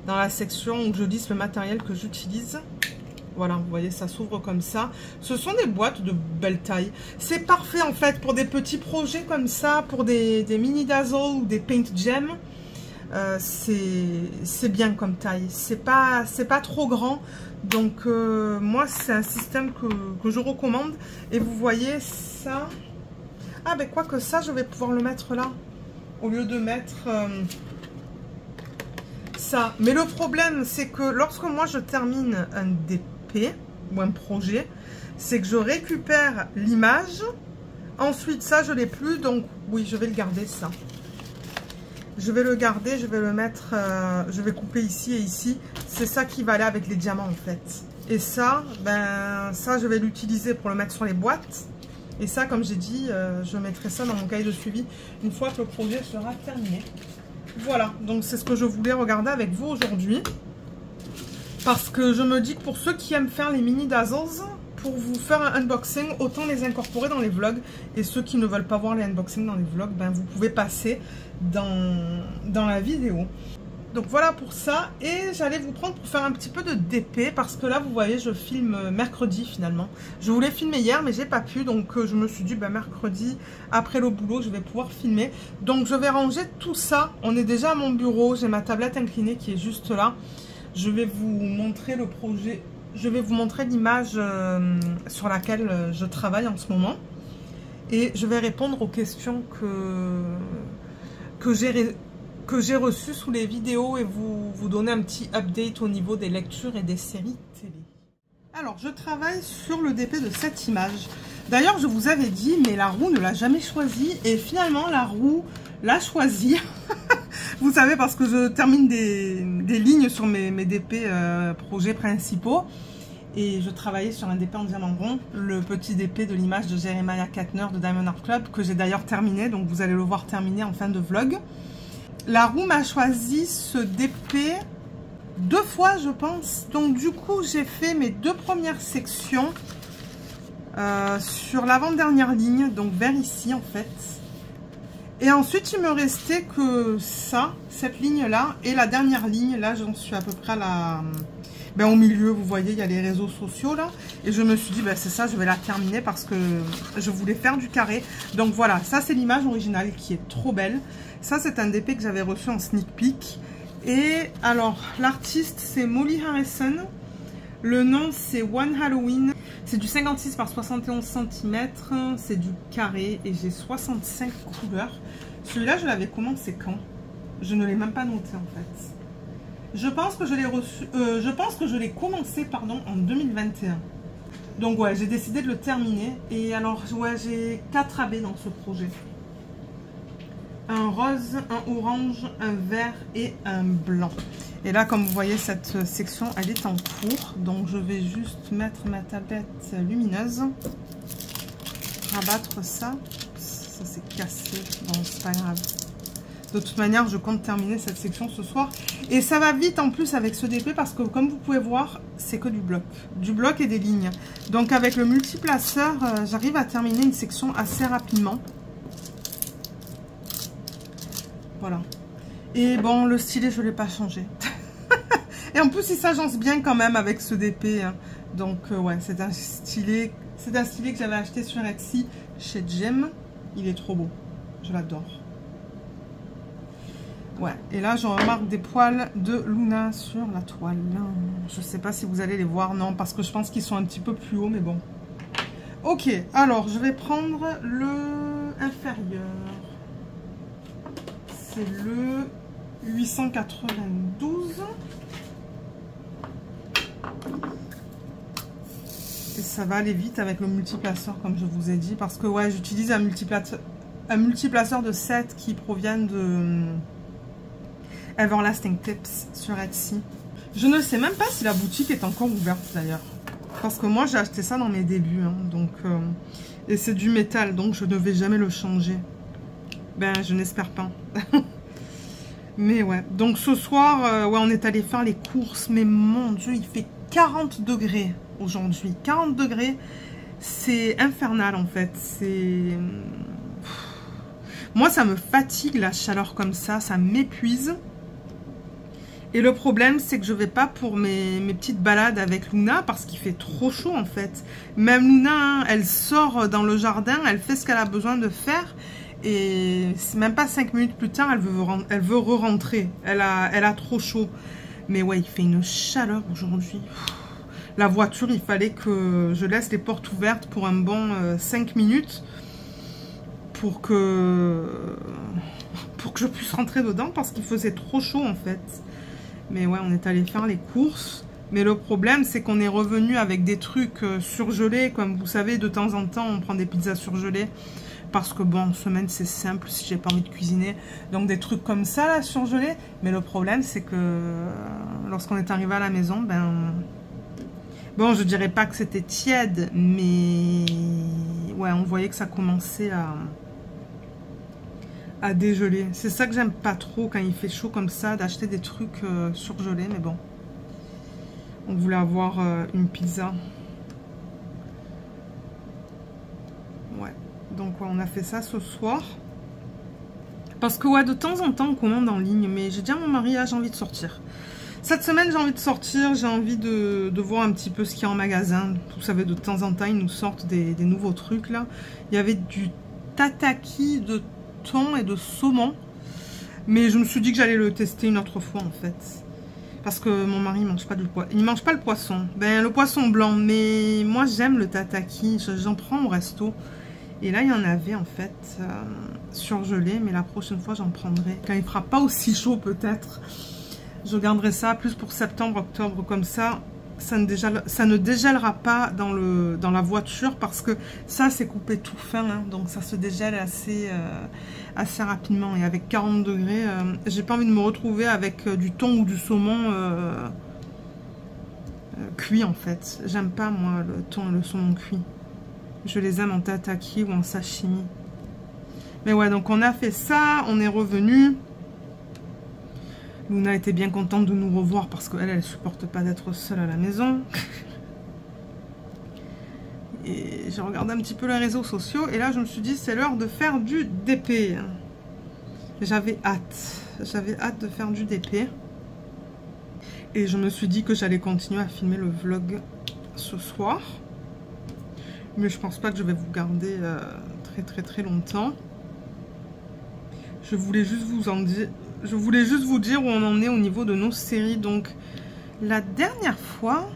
dans la section où je liste le matériel que j'utilise. Voilà, vous voyez, ça s'ouvre comme ça. Ce sont des boîtes de belle taille. C'est parfait, en fait, pour des petits projets comme ça, pour des mini dazzle ou des paint gems. C'est bien comme taille. C'est pas trop grand. Donc, moi, c'est un système que je recommande. Et vous voyez ça... Ah ben quoi que ça, je vais pouvoir le mettre là, au lieu de mettre ça. Mais le problème, c'est que lorsque moi je termine un DP ou un projet, c'est que je récupère l'image. Ensuite, ça, je l'ai plus, donc oui, je vais le garder ça. Je vais le garder, je vais le mettre, je vais couper ici et ici. C'est ça qui va aller avec les diamants en fait. Et ça, ben ça, je vais l'utiliser pour le mettre sur les boîtes. Et ça, comme j'ai dit, je mettrai ça dans mon cahier de suivi une fois que le projet sera terminé. Voilà, donc c'est ce que je voulais regarder avec vous aujourd'hui. Parce que je me dis que pour ceux qui aiment faire les mini dazzles, pour vous faire un unboxing, autant les incorporer dans les vlogs. Et ceux qui ne veulent pas voir les unboxings dans les vlogs, ben vous pouvez passer dans la vidéo. Donc voilà pour ça, et j'allais vous prendre pour faire un petit peu de DP parce que là vous voyez je filme mercredi finalement. Je voulais filmer hier mais j'ai pas pu, donc je me suis dit ben, mercredi après le boulot je vais pouvoir filmer. Donc je vais ranger tout ça, on est déjà à mon bureau, j'ai ma tablette inclinée qui est juste là. Je vais vous montrer le projet, je vais vous montrer l'image sur laquelle je travaille en ce moment. Et je vais répondre aux questions que j'ai reçu sous les vidéos et vous donner un petit update au niveau des lectures et des séries télé. Alors, je travaille sur le DP de cette image. D'ailleurs, je vous avais dit, mais la roue ne l'a jamais choisi. Et finalement, la roue l'a choisi. Vous savez, parce que je termine des lignes sur mes DP projets principaux. Et je travaillais sur un DP en diamant rond, le petit DP de l'image de Jeremiah Katner de Diamond Art Club, que j'ai d'ailleurs terminé. Donc, vous allez le voir terminé en fin de vlog. La roue m'a choisi ce DP 2 fois, je pense. Donc, du coup, j'ai fait mes 2 premières sections sur l'avant-dernière ligne, donc vers ici en fait. Et ensuite, il me restait que ça, cette ligne-là, et la dernière ligne, là, j'en suis à peu près à la... Ben, au milieu, vous voyez, il y a les réseaux sociaux, là. Et je me suis dit, ben, c'est ça, je vais la terminer parce que je voulais faire du carré. Donc voilà, ça, c'est l'image originale qui est trop belle. Ça, c'est un DP que j'avais reçu en sneak peek. Et alors, l'artiste, c'est Molly Harrison. Le nom, c'est One Halloween. C'est du 56 par 71 cm. C'est du carré et j'ai 65 couleurs. Celui-là, je l'avais commencé quand? Je ne l'ai même pas noté en fait. Je pense que je l'ai reçu. Je pense que je l'ai commencé, pardon, en 2021. Donc ouais, j'ai décidé de le terminer. Et alors, ouais, j'ai 4 AB dans ce projet. Un rose, un orange, un vert et un blanc. Et là, comme vous voyez, cette section, elle est en cours. Donc, je vais juste mettre ma tablette lumineuse. Rabattre ça. Ça, c'est cassé. Bon, c'est pas grave. De toute manière, je compte terminer cette section ce soir. Et ça va vite en plus avec ce DP parce que, comme vous pouvez voir, c'est que du bloc. Du bloc et des lignes. Donc, avec le multiplaceur, j'arrive à terminer une section assez rapidement. Voilà. Et bon, le stylet, je ne l'ai pas changé. Et en plus, il s'agence bien quand même avec ce DP. Hein. Donc, ouais, c'est un stylet que j'avais acheté sur Etsy chez Jem. Il est trop beau. Je l'adore. Ouais, et là, je remarque des poils de Luna sur la toile. Je ne sais pas si vous allez les voir. Non, parce que je pense qu'ils sont un petit peu plus hauts, mais bon. Ok, alors, je vais prendre le inférieur. C'est le 892. Et ça va aller vite avec le multiplaceur, comme je vous ai dit. Parce que, ouais, j'utilise un multiplaceur de 7 qui proviennent de Everlasting Tips sur Etsy. Je ne sais même pas si la boutique est encore ouverte, d'ailleurs. Parce que moi, j'ai acheté ça dans mes débuts. Hein, donc, et c'est du métal, donc je ne vais jamais le changer. Ben, je n'espère pas. Mais ouais. Donc ce soir, ouais, on est allé faire les courses. Mais mon Dieu, il fait 40 degrés aujourd'hui. 40 degrés, c'est infernal en fait. C'est... Moi, ça me fatigue la chaleur comme ça m'épuise. Et le problème, c'est que je vais pas pour mes petites balades avec Luna parce qu'il fait trop chaud en fait. Même Luna, hein, elle sort dans le jardin, elle fait ce qu'elle a besoin de faire. Et même pas 5 minutes plus tard, elle veut re-rentrer. Elle a trop chaud. Mais ouais, il fait une chaleur aujourd'hui. La voiture, il fallait que je laisse les portes ouvertes pour un bon 5 minutes. Pour que je puisse rentrer dedans parce qu'il faisait trop chaud en fait. Mais ouais, on est allé faire les courses. Mais le problème, c'est qu'on est revenu avec des trucs surgelés. Comme vous savez, de temps en temps, on prend des pizzas surgelées. Parce que bon, en semaine, c'est simple si j'ai pas envie de cuisiner. Donc des trucs comme ça, là, surgelés. Mais le problème, c'est que lorsqu'on est arrivé à la maison, ben... Bon, je dirais pas que c'était tiède, mais... Ouais, on voyait que ça commençait à dégeler. C'est ça que j'aime pas trop quand il fait chaud comme ça, d'acheter des trucs surgelés, mais bon. On voulait avoir une pizza. Ouais. Donc ouais, on a fait ça ce soir. Parce que ouais, de temps en temps, on commande en ligne. Mais j'ai dit à mon mari, ah, j'ai envie de sortir. Cette semaine, j'ai envie de sortir. J'ai envie de voir un petit peu ce qu'il y a en magasin. Vous savez, de temps en temps, ils nous sortent des nouveaux trucs là. Il y avait du tataki de thon et de saumon. Mais je me suis dit que j'allais le tester une autre fois en fait. Parce que mon mari ne mange pas du poisson. Il mange pas le poisson. Ben, le poisson blanc. Mais moi, j'aime le tataki. J'en prends au resto. Et là, il y en avait en fait surgelé, mais la prochaine fois, j'en prendrai. Quand il fera pas aussi chaud peut-être, je garderai ça plus pour septembre, octobre, comme ça ne dégèlera pas dans la voiture parce que ça, c'est coupé tout fin, hein, donc ça se dégèle assez rapidement. Et avec 40 degrés, j'ai pas envie de me retrouver avec du thon ou du saumon cuit en fait. J'aime pas moi le thon et le saumon cuit. Je les aime en tataki ou en sashimi. Mais ouais, donc on a fait ça, on est revenu. Luna était bien contente de nous revoir parce qu'elle, elle supporte pas d'être seule à la maison. Et j'ai regardé un petit peu les réseaux sociaux. Et là, je me suis dit, c'est l'heure de faire du DP. J'avais hâte. J'avais hâte de faire du DP. Et je me suis dit que j'allais continuer à filmer le vlog ce soir. Mais je pense pas que je vais vous garder très longtemps. Je voulais juste vous dire où on en est au niveau de nos séries. Donc, la dernière fois,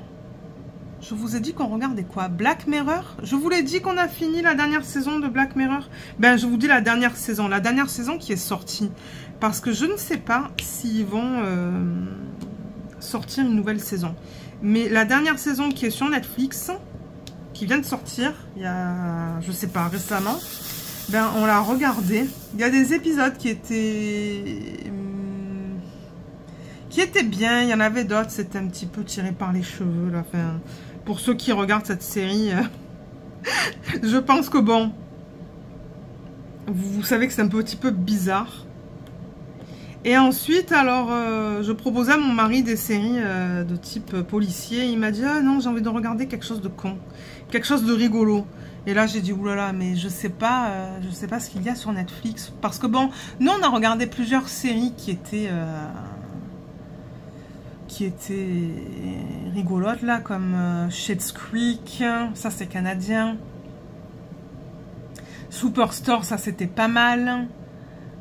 je vous ai dit qu'on regardait quoi? Black Mirror? Je vous l'ai dit qu'on a fini la dernière saison de Black Mirror. Ben, je vous dis la dernière saison qui est sortie. Parce que je ne sais pas s'ils vont sortir une nouvelle saison. Mais la dernière saison qui est sur Netflix, qui vient de sortir, il y a, je sais pas, récemment, ben, on l'a regardé. Il y a des épisodes qui étaient bien. Il y en avait d'autres, c'était un petit peu tiré par les cheveux. Là. Enfin, pour ceux qui regardent cette série, je pense que bon, vous savez que c'est un petit peu bizarre. Et ensuite, alors, je proposais à mon mari des séries de type policier. Il m'a dit, ah non, j'ai envie de regarder quelque chose de con, quelque chose de rigolo. Et là, j'ai dit, oulala, mais je sais pas ce qu'il y a sur Netflix. Parce que bon, nous, on a regardé plusieurs séries qui étaient rigolotes, là, comme Schitt's Creek, ça c'est canadien. Superstore, ça c'était pas mal.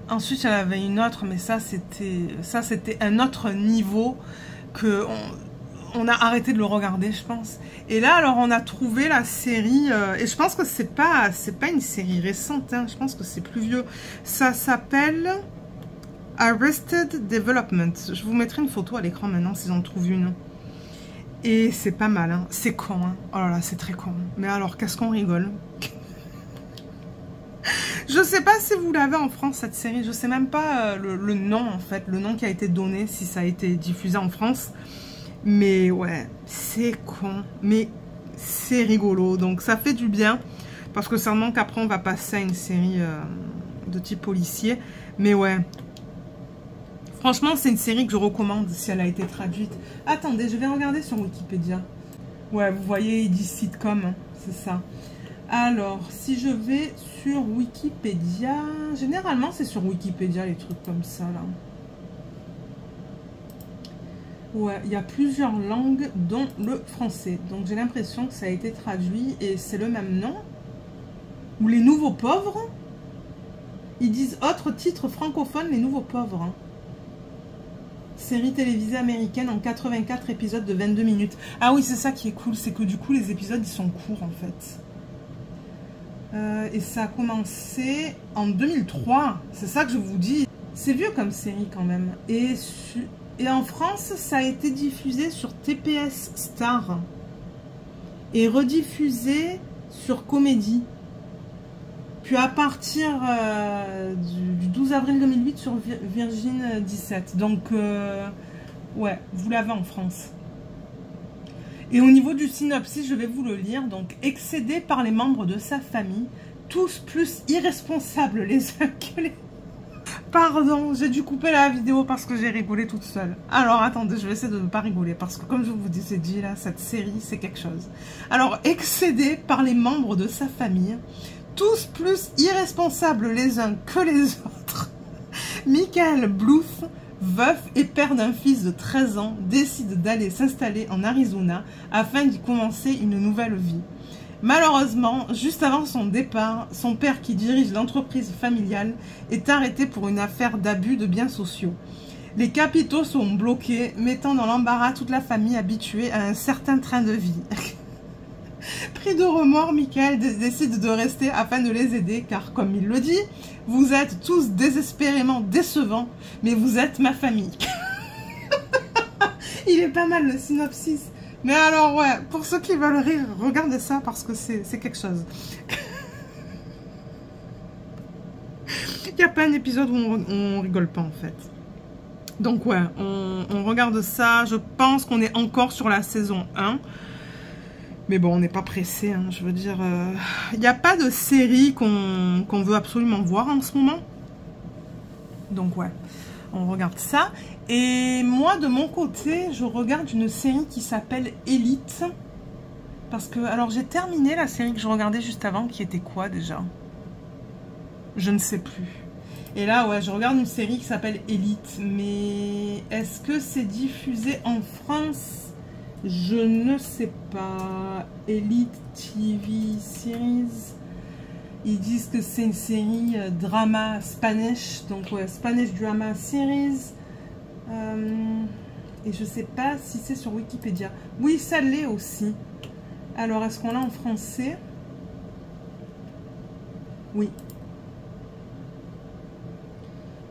Ensuite, il y en avait une autre, mais ça c'était un autre niveau que on a arrêté de le regarder, je pense. Et là, alors, on a trouvé la série, et je pense que c'est pas une série récente, hein, je pense que c'est plus vieux. Ça s'appelle Arrested Development. Je vous mettrai une photo à l'écran maintenant, si j'en trouve une. Et c'est pas mal, hein. C'est con, hein. Oh là là, c'est très con. Mais alors, qu'est-ce qu'on rigole. Je sais pas si vous l'avez en France, cette série. Je sais même pas le nom, en fait. Le nom qui a été donné, si ça a été diffusé en France. Mais ouais, c'est con. Mais c'est rigolo. Donc ça fait du bien. Parce que sûrement qu'après, on va passer à une série de type policier. Mais ouais. Franchement, c'est une série que je recommande si elle a été traduite. Attendez, je vais regarder sur Wikipédia. Ouais, vous voyez, il dit sitcom. Hein, c'est ça. Alors, si je vais sur Wikipédia... Généralement, c'est sur Wikipédia, les trucs comme ça, là. Ouais, il y a plusieurs langues, dont le français. Donc, j'ai l'impression que ça a été traduit et c'est le même nom. Ou Les Nouveaux Pauvres. Ils disent autre titre francophone, Les Nouveaux Pauvres. Hein. Série télévisée américaine en 84 épisodes de 22 minutes. Ah oui, c'est ça qui est cool, c'est que du coup, les épisodes, ils sont courts, en fait. Et ça a commencé en 2003. C'est ça que je vous dis. C'est vieux comme série quand même. Et en France, ça a été diffusé sur TPS Star. Et rediffusé sur Comédie. Puis à partir du 12 avril 2008 sur Virgin 17. Donc, ouais, vous l'avez en France. Et au niveau du synopsis, je vais vous le lire. Donc, excédé par les membres de sa famille, tous plus irresponsables les uns que les... Pardon, j'ai dû couper la vidéo parce que j'ai rigolé toute seule. Alors, attendez, je vais essayer de ne pas rigoler parce que comme je vous disais dit, là, cette série, c'est quelque chose. Alors, excédé par les membres de sa famille, tous plus irresponsables les uns que les autres, Michael Bluth, veuf et père d'un fils de 13 ans, décide d'aller s'installer en Arizona afin d'y commencer une nouvelle vie. Malheureusement, juste avant son départ, son père qui dirige l'entreprise familiale est arrêté pour une affaire d'abus de biens sociaux. Les capitaux sont bloqués, mettant dans l'embarras toute la famille habituée à un certain train de vie. Pris de remords, Michael décide de rester afin de les aider, car comme il le dit, vous êtes tous désespérément décevants, mais vous êtes ma famille. Il est pas mal le synopsis. Mais alors ouais, pour ceux qui veulent rire, regardez ça parce que c'est quelque chose. Il n'y a pas un épisode où on rigole pas en fait. Donc ouais, on regarde ça. Je pense qu'on est encore sur la saison 1. Mais bon, on n'est pas pressé, hein, je veux dire... Il n'y a pas de série qu'on veut absolument voir en ce moment. Donc ouais, on regarde ça. Et moi, de mon côté, je regarde une série qui s'appelle Elite. Parce que, alors j'ai terminé la série que je regardais juste avant, qui était quoi déjà? Je ne sais plus. Et là, ouais, je regarde une série qui s'appelle Elite. Mais est-ce que c'est diffusé en France? Je ne sais pas. Elite TV Series. Ils disent que c'est une série drama Spanish. Donc, ouais, Spanish Drama Series. Et je sais pas si c'est sur Wikipédia. Oui, ça l'est aussi. Alors, est-ce qu'on l'a en français? Oui.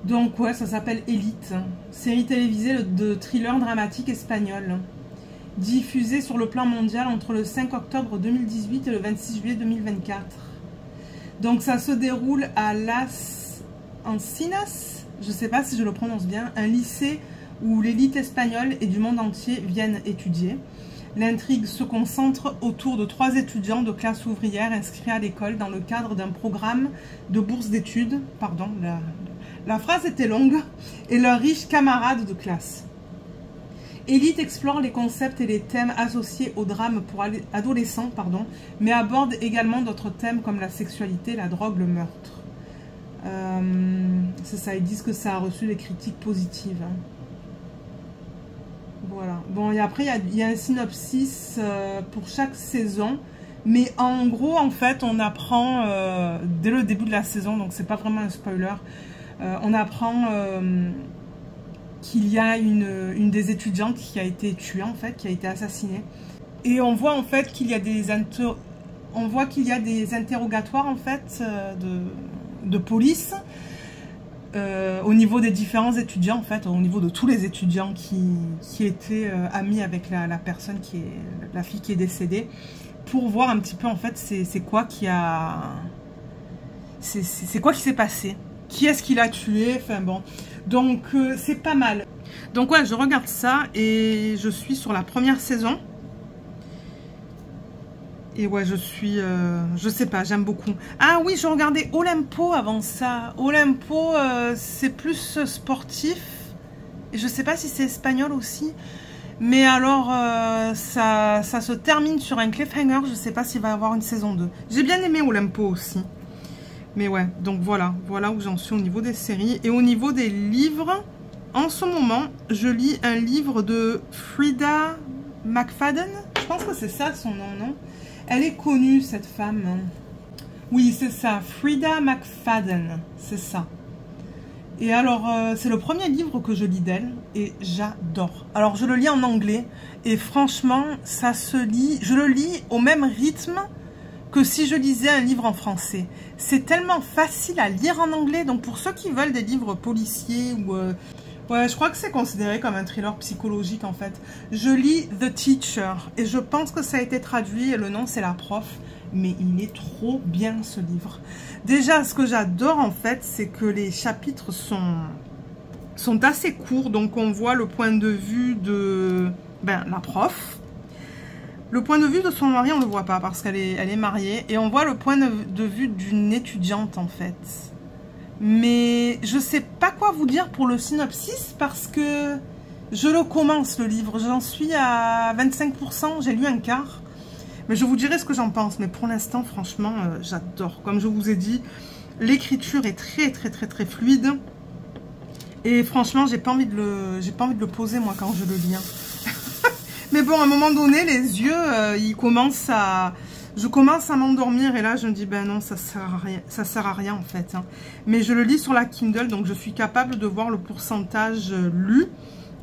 Donc, ouais, ça s'appelle Elite. Série télévisée de thriller dramatique espagnol. Diffusée sur le plan mondial entre le 5 octobre 2018 et le 26 juillet 2024. Donc, ça se déroule à Las Encinas. Je ne sais pas si je le prononce bien. Un lycée où l'élite espagnole et du monde entier viennent étudier. L'intrigue se concentre autour de 3 étudiants de classe ouvrière inscrits à l'école dans le cadre d'un programme de bourse d'études. Pardon, la phrase était longue. Et leurs riches camarades de classe. Elite explore les concepts et les thèmes associés au drame pour adolescents, mais aborde également d'autres thèmes comme la sexualité, la drogue, le meurtre. C'est ça, ils disent que ça a reçu des critiques positives. Voilà. Bon, et après, il y a un synopsis pour chaque saison. Mais en gros, en fait, on apprend dès le début de la saison, donc c'est pas vraiment un spoiler, on apprend qu'il y a une des étudiantes qui a été tuée, en fait, qui a été assassinée. Et on voit, en fait, qu'il y a des interrogatoires, en fait, de police au niveau des différents étudiants, en fait, au niveau de tous les étudiants qui étaient amis avec la personne la fille qui est décédée, pour voir un petit peu, en fait, c'est quoi qui s'est passé, qui est-ce qui l'a tué, enfin bon, donc c'est pas mal. Donc ouais, je regarde ça et je suis sur la première saison. Et ouais, je sais pas, j'aime beaucoup. Ah oui, je regardais Olimpo avant ça. Olimpo, c'est plus sportif. Et je sais pas si c'est espagnol aussi. Mais alors, ça se termine sur un cliffhanger. Je sais pas s'il va y avoir une saison 2. J'ai bien aimé Olimpo aussi. Mais ouais, donc voilà où j'en suis au niveau des séries. Et au niveau des livres, en ce moment, je lis un livre de Frida McFadden. Je pense que c'est ça son nom, non? Elle est connue, cette femme. Oui, c'est ça. Frida McFadden. C'est ça. Et alors, c'est le premier livre que je lis d'elle. Et j'adore. Alors, je le lis en anglais. Et franchement, ça se lit... Je le lis au même rythme que si je lisais un livre en français. C'est tellement facile à lire en anglais. Donc, pour ceux qui veulent des livres policiers ou... ouais, je crois que c'est considéré comme un thriller psychologique en fait. Je lis The Teacher et je pense que ça a été traduit et le nom c'est La Prof. Mais il est trop bien ce livre. Déjà, ce que j'adore en fait, c'est que les chapitres sont assez courts. Donc on voit le point de vue de la prof. Le point de vue de son mari, on ne le voit pas parce qu'elle est mariée. Et on voit le point de vue d'une étudiante en fait. Mais je sais pas quoi vous dire pour le synopsis parce que je le commence le livre. J'en suis à 25%, j'ai lu un quart. Mais je vous dirai ce que j'en pense. Mais pour l'instant, franchement, j'adore. Comme je vous ai dit, l'écriture est très fluide. Et franchement, j'ai pas envie de le poser moi quand je le lis. Hein. Mais bon, à un moment donné, les yeux, ils commencent à... Je commence à m'endormir et là je me dis ben non, ça sert à rien en fait. Hein. Mais je le lis sur la Kindle donc je suis capable de voir le pourcentage lu.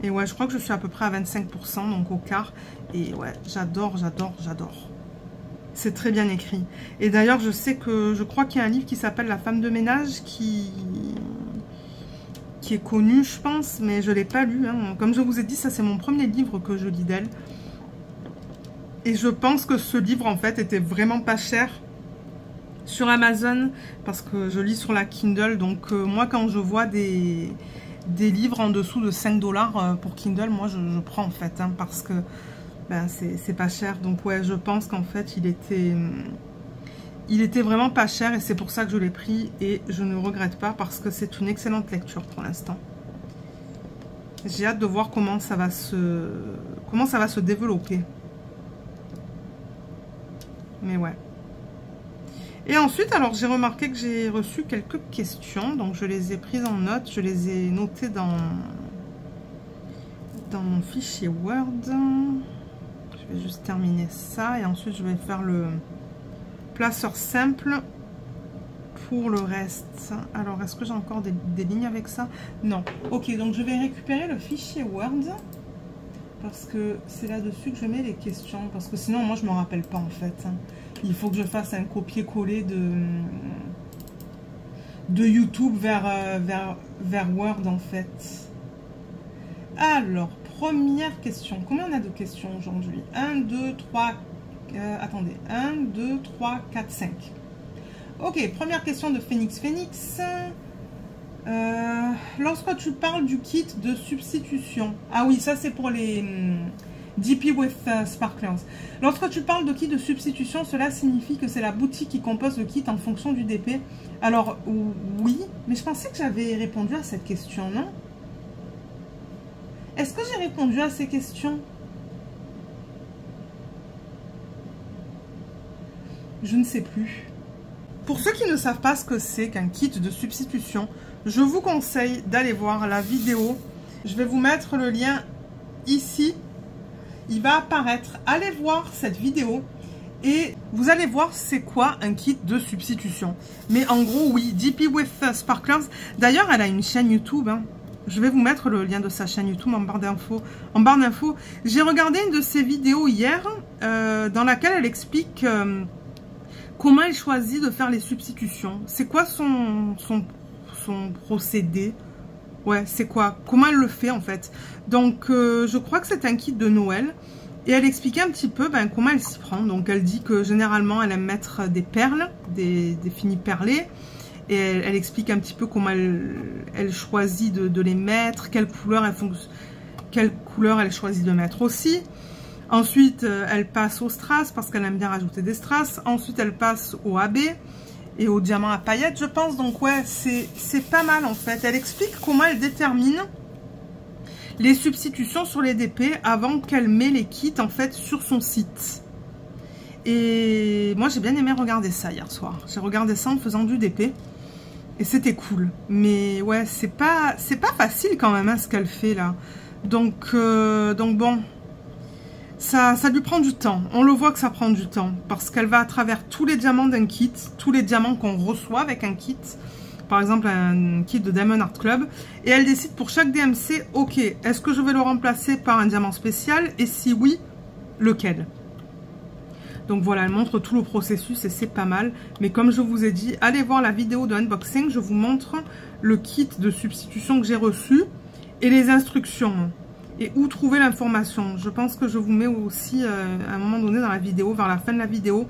Et ouais, je crois que je suis à peu près à 25%, donc au quart. Et ouais, j'adore. C'est très bien écrit. Et d'ailleurs, je crois qu'il y a un livre qui s'appelle La femme de ménage qui est connu, je pense, mais je ne l'ai pas lu. Hein. Comme je vous ai dit, ça c'est mon premier livre que je lis d'elle. Et je pense que ce livre, en fait, était vraiment pas cher sur Amazon. Parce que je lis sur la Kindle. Donc, moi, quand je vois des livres en dessous de 5 $ pour Kindle, moi, je prends, en fait. Hein, parce que c'est pas cher. Donc, ouais, je pense qu'en fait, il était vraiment pas cher. Et c'est pour ça que je l'ai pris. Et je ne regrette pas parce que c'est une excellente lecture pour l'instant. J'ai hâte de voir comment ça va se développer. Mais ouais. Et ensuite, alors j'ai remarqué que j'ai reçu quelques questions, donc je les ai prises en note, je les ai notées dans mon fichier Word. Je vais juste terminer ça et ensuite je vais faire le placeur simple pour le reste. Alors, est-ce que j'ai encore des lignes avec ça? Non. Ok, donc je vais récupérer le fichier Word parce que c'est là-dessus que je mets les questions, parce que sinon, moi, je ne me rappelle pas, en fait. Il faut que je fasse un copier-coller de YouTube vers Word, en fait. Alors, première question. Combien on a de questions aujourd'hui? 1, 2, 3... attendez. 1, 2, 3, 4, 5. Ok, première question de Phoenix. Lorsque tu parles du kit de substitution... Ah oui, ça c'est pour les DP with Sparklers. Lorsque tu parles de kit de substitution, cela signifie que c'est la boutique qui compose le kit en fonction du DP. Alors, oui, mais je pensais que j'avais répondu à cette question, non? Est-ce que j'ai répondu à ces questions? Je ne sais plus. Pour ceux qui ne savent pas ce que c'est qu'un kit de substitution, je vous conseille d'aller voir la vidéo. Je vais vous mettre le lien ici. Il va apparaître. Allez voir cette vidéo et vous allez voir c'est quoi un kit de substitution. Mais en gros, oui, DP with Sparklers. D'ailleurs, elle a une chaîne YouTube. Hein. Je vais vous mettre le lien de sa chaîne YouTube en barre d'infos. J'ai regardé une de ses vidéos hier dans laquelle elle explique... comment elle choisit de faire les substitutions? C'est quoi son procédé? Ouais, c'est quoi? Comment elle le fait en fait? Donc, je crois que c'est un kit de Noël. Et elle expliquait un petit peu comment elle s'y prend. Donc, elle dit que généralement, elle aime mettre des perles, des finis perlés. Et elle explique un petit peu comment elle choisit de les mettre, quelle couleur elle choisit de mettre aussi. Ensuite, elle passe au strass parce qu'elle aime bien rajouter des strass. Ensuite, elle passe au AB et au diamant à paillettes, je pense. Donc, ouais, c'est pas mal en fait. Elle explique comment elle détermine les substitutions sur les DP avant qu'elle met les kits en fait sur son site. Et moi, j'ai bien aimé regarder ça hier soir. J'ai regardé ça en faisant du DP et c'était cool. Mais ouais, c'est pas facile quand même hein, ce qu'elle fait là. Donc bon... Ça lui prend du temps. On le voit que ça prend du temps. Parce qu'elle va à travers tous les diamants d'un kit. Tous les diamants qu'on reçoit avec un kit. Par exemple, un kit de Diamond Art Club. Et elle décide pour chaque DMC, ok, est-ce que je vais le remplacer par un diamant spécial? Et si oui, lequel? Donc voilà, elle montre tout le processus et c'est pas mal. Mais comme je vous ai dit, allez voir la vidéo de unboxing. Je vous montre le kit de substitution que j'ai reçu. Et les instructions. Et où trouver l'information. Je pense que je vous mets aussi à un moment donné dans la vidéo, vers la fin de la vidéo,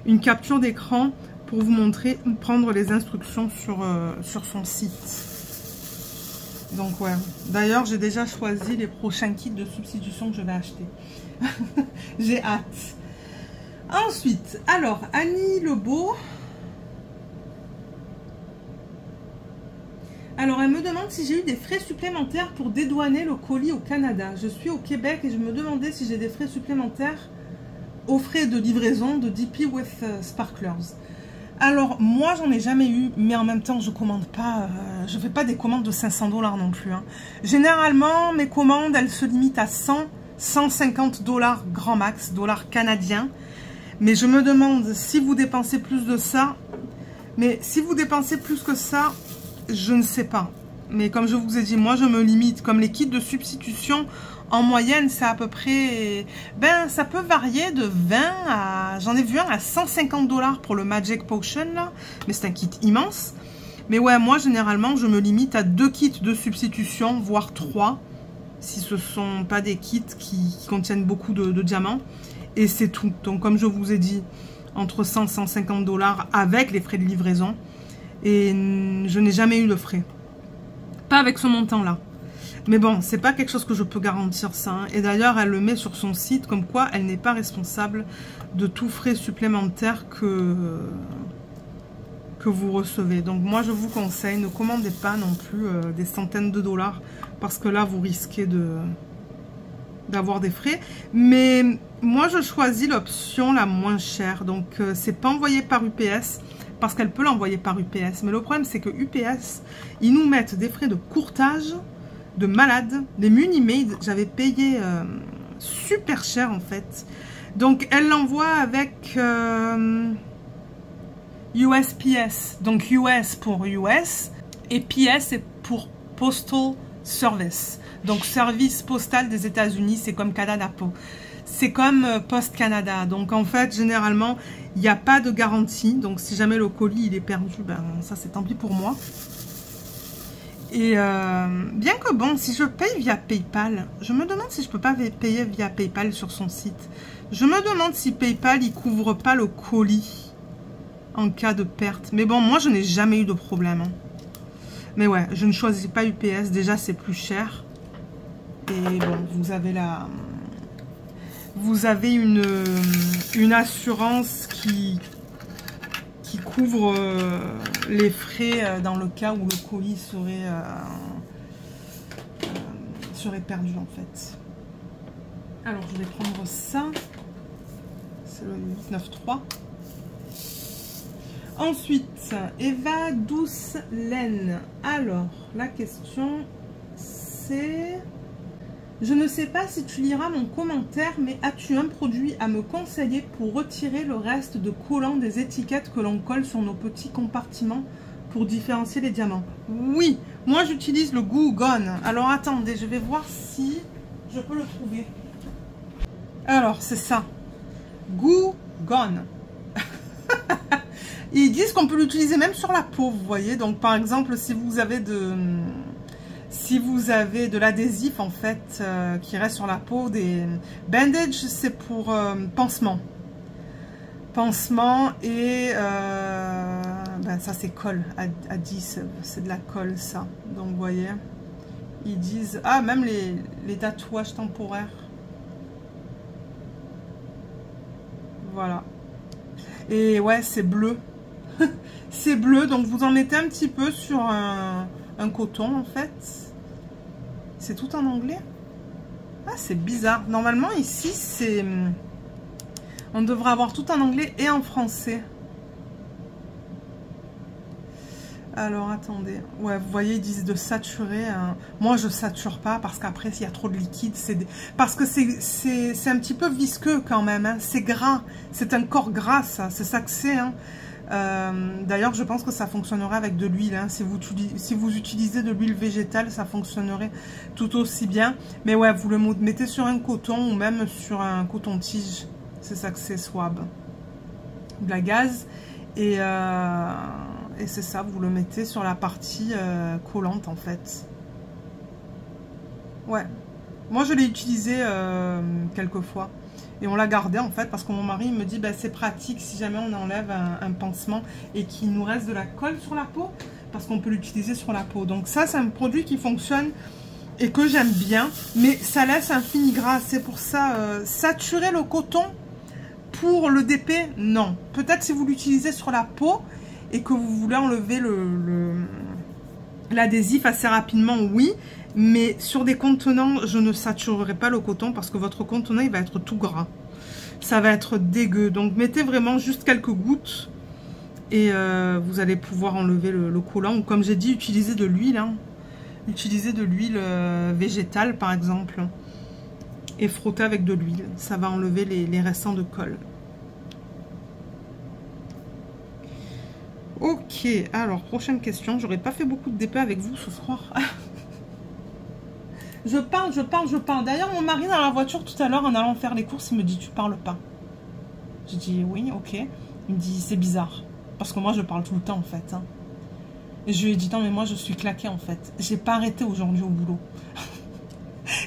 une capture d'écran pour vous montrer où prendre les instructions sur son site. Donc ouais. D'ailleurs, j'ai déjà choisi les prochains kits de substitution que je vais acheter. J'ai hâte. Ensuite, alors, Annie Lebeau. Alors, elle me demande si j'ai eu des frais supplémentaires pour dédouaner le colis au Canada. Je suis au Québec et je me demandais si j'ai des frais supplémentaires aux frais de livraison de DP with Sparklers. Alors, moi, j'en ai jamais eu, mais en même temps, je commande pas, je fais pas des commandes de 500 $ non plus. Hein. Généralement, mes commandes, elles se limitent à 100, 150 $ grand max, dollars canadiens. Mais je me demande si vous dépensez plus de ça. Mais si vous dépensez plus que ça... Je ne sais pas. Mais comme je vous ai dit, moi je me limite. Comme les kits de substitution, en moyenne, c'est à peu près... Ben, ça peut varier de 20 à... J'en ai vu un à 150 $ pour le Magic Potion, là. Mais c'est un kit immense. Mais ouais, moi, généralement, je me limite à 2 kits de substitution, voire 3. Si ce ne sont pas des kits qui contiennent beaucoup de diamants. Et c'est tout. Donc, comme je vous ai dit, entre 100 et 150 $ avec les frais de livraison. Et je n'ai jamais eu de frais. Pas avec ce montant-là. Mais bon, c'est pas quelque chose que je peux garantir ça. Hein. Et d'ailleurs, elle le met sur son site comme quoi elle n'est pas responsable de tout frais supplémentaire que vous recevez. Donc moi, je vous conseille, ne commandez pas non plus des centaines de dollars parce que là, vous risquez d'avoir des frais. Mais moi, je choisis l'option la moins chère. Donc, c'est pas envoyé par UPS parce qu'elle peut l'envoyer par UPS. Mais le problème, c'est que UPS, ils nous mettent des frais de courtage, de malade. Les Munimade, j'avais payé super cher en fait. Donc, elle l'envoie avec USPS. Donc, US pour US et PS c'est pour Postal Service. Donc, service postal des États-Unis, c'est comme Canada Post. C'est comme Post Canada. Donc, en fait, généralement, il n'y a pas de garantie. Donc, si jamais le colis il est perdu, ben ça, c'est tant pis pour moi. Et bien que bon, si je paye via PayPal, je me demande si je peux pas payer via PayPal sur son site. Je me demande si PayPal, il couvre pas le colis en cas de perte. Mais bon, moi, je n'ai jamais eu de problème. Hein. Mais ouais, je ne choisis pas UPS. Déjà, c'est plus cher. Et bon, vous avez une assurance qui couvre les frais dans le cas où le colis serait perdu en fait. Alors je vais prendre ça. C'est le 893. Ensuite, Eva Douce Laine. Alors, la question c'est... Je ne sais pas si tu liras mon commentaire, mais as-tu un produit à me conseiller pour retirer le reste de collants des étiquettes que l'on colle sur nos petits compartiments pour différencier les diamants? Oui, moi j'utilise le Goo Gone. Alors attendez, je vais voir si je peux le trouver. Alors c'est ça, Goo Gone. Ils disent qu'on peut l'utiliser même sur la peau, vous voyez. Donc par exemple, si vous avez de l'adhésif en fait qui reste sur la peau, des bandages, c'est pour pansement. Pansement et ben ça c'est colle à 10, c'est de la colle ça. Donc vous voyez, ils disent, ah même les tatouages temporaires. Voilà. Et ouais, c'est bleu. C'est bleu, donc vous en mettez un petit peu sur un coton en fait. C'est tout en anglais. Ah, c'est bizarre. Normalement ici c'est... On devrait avoir tout en anglais et en français. Alors attendez. Ouais, vous voyez, ils disent de saturer. Hein. Moi je sature pas parce qu'après s'il y a trop de liquide, parce que c'est un petit peu visqueux quand même. Hein. C'est gras. C'est un corps gras ça. C'est ça que c'est. Hein. D'ailleurs, je pense que ça fonctionnerait avec de l'huile. Hein. Si vous utilisez de l'huile végétale, ça fonctionnerait tout aussi bien. Mais ouais, vous le mettez sur un coton ou même sur un coton-tige. C'est ça que c'est, swab. De la gaze. Et c'est ça, vous le mettez sur la partie collante en fait. Ouais. Moi, je l'ai utilisé quelques fois. Et on l'a gardé en fait parce que mon mari me dit bah, c'est pratique si jamais on enlève un pansement et qu'il nous reste de la colle sur la peau parce qu'on peut l'utiliser sur la peau. Donc ça c'est un produit qui fonctionne et que j'aime bien, mais ça laisse un fini gras. C'est pour ça, saturer le coton pour le DP, non. Peut-être si vous l'utilisez sur la peau et que vous voulez enlever l'adhésif assez rapidement, oui. Mais sur des contenants, je ne saturerai pas le coton parce que votre contenant, il va être tout gras. Ça va être dégueu. Donc, mettez vraiment juste quelques gouttes et vous allez pouvoir enlever le collant. Ou comme j'ai dit, utilisez de l'huile. Hein. Utilisez de l'huile végétale, par exemple. Et frottez avec de l'huile. Ça va enlever les restants de colle. Ok, alors, prochaine question. J'aurais pas fait beaucoup de DP avec vous ce soir. Je parle. D'ailleurs, mon mari dans la voiture tout à l'heure, en allant faire les courses, il me dit, tu parles pas. J'ai dit, oui, ok. Il me dit, c'est bizarre. Parce que moi, je parle tout le temps, en fait. Hein. Et je lui ai dit, non, mais moi, je suis claquée, en fait. J'ai pas arrêté aujourd'hui au boulot.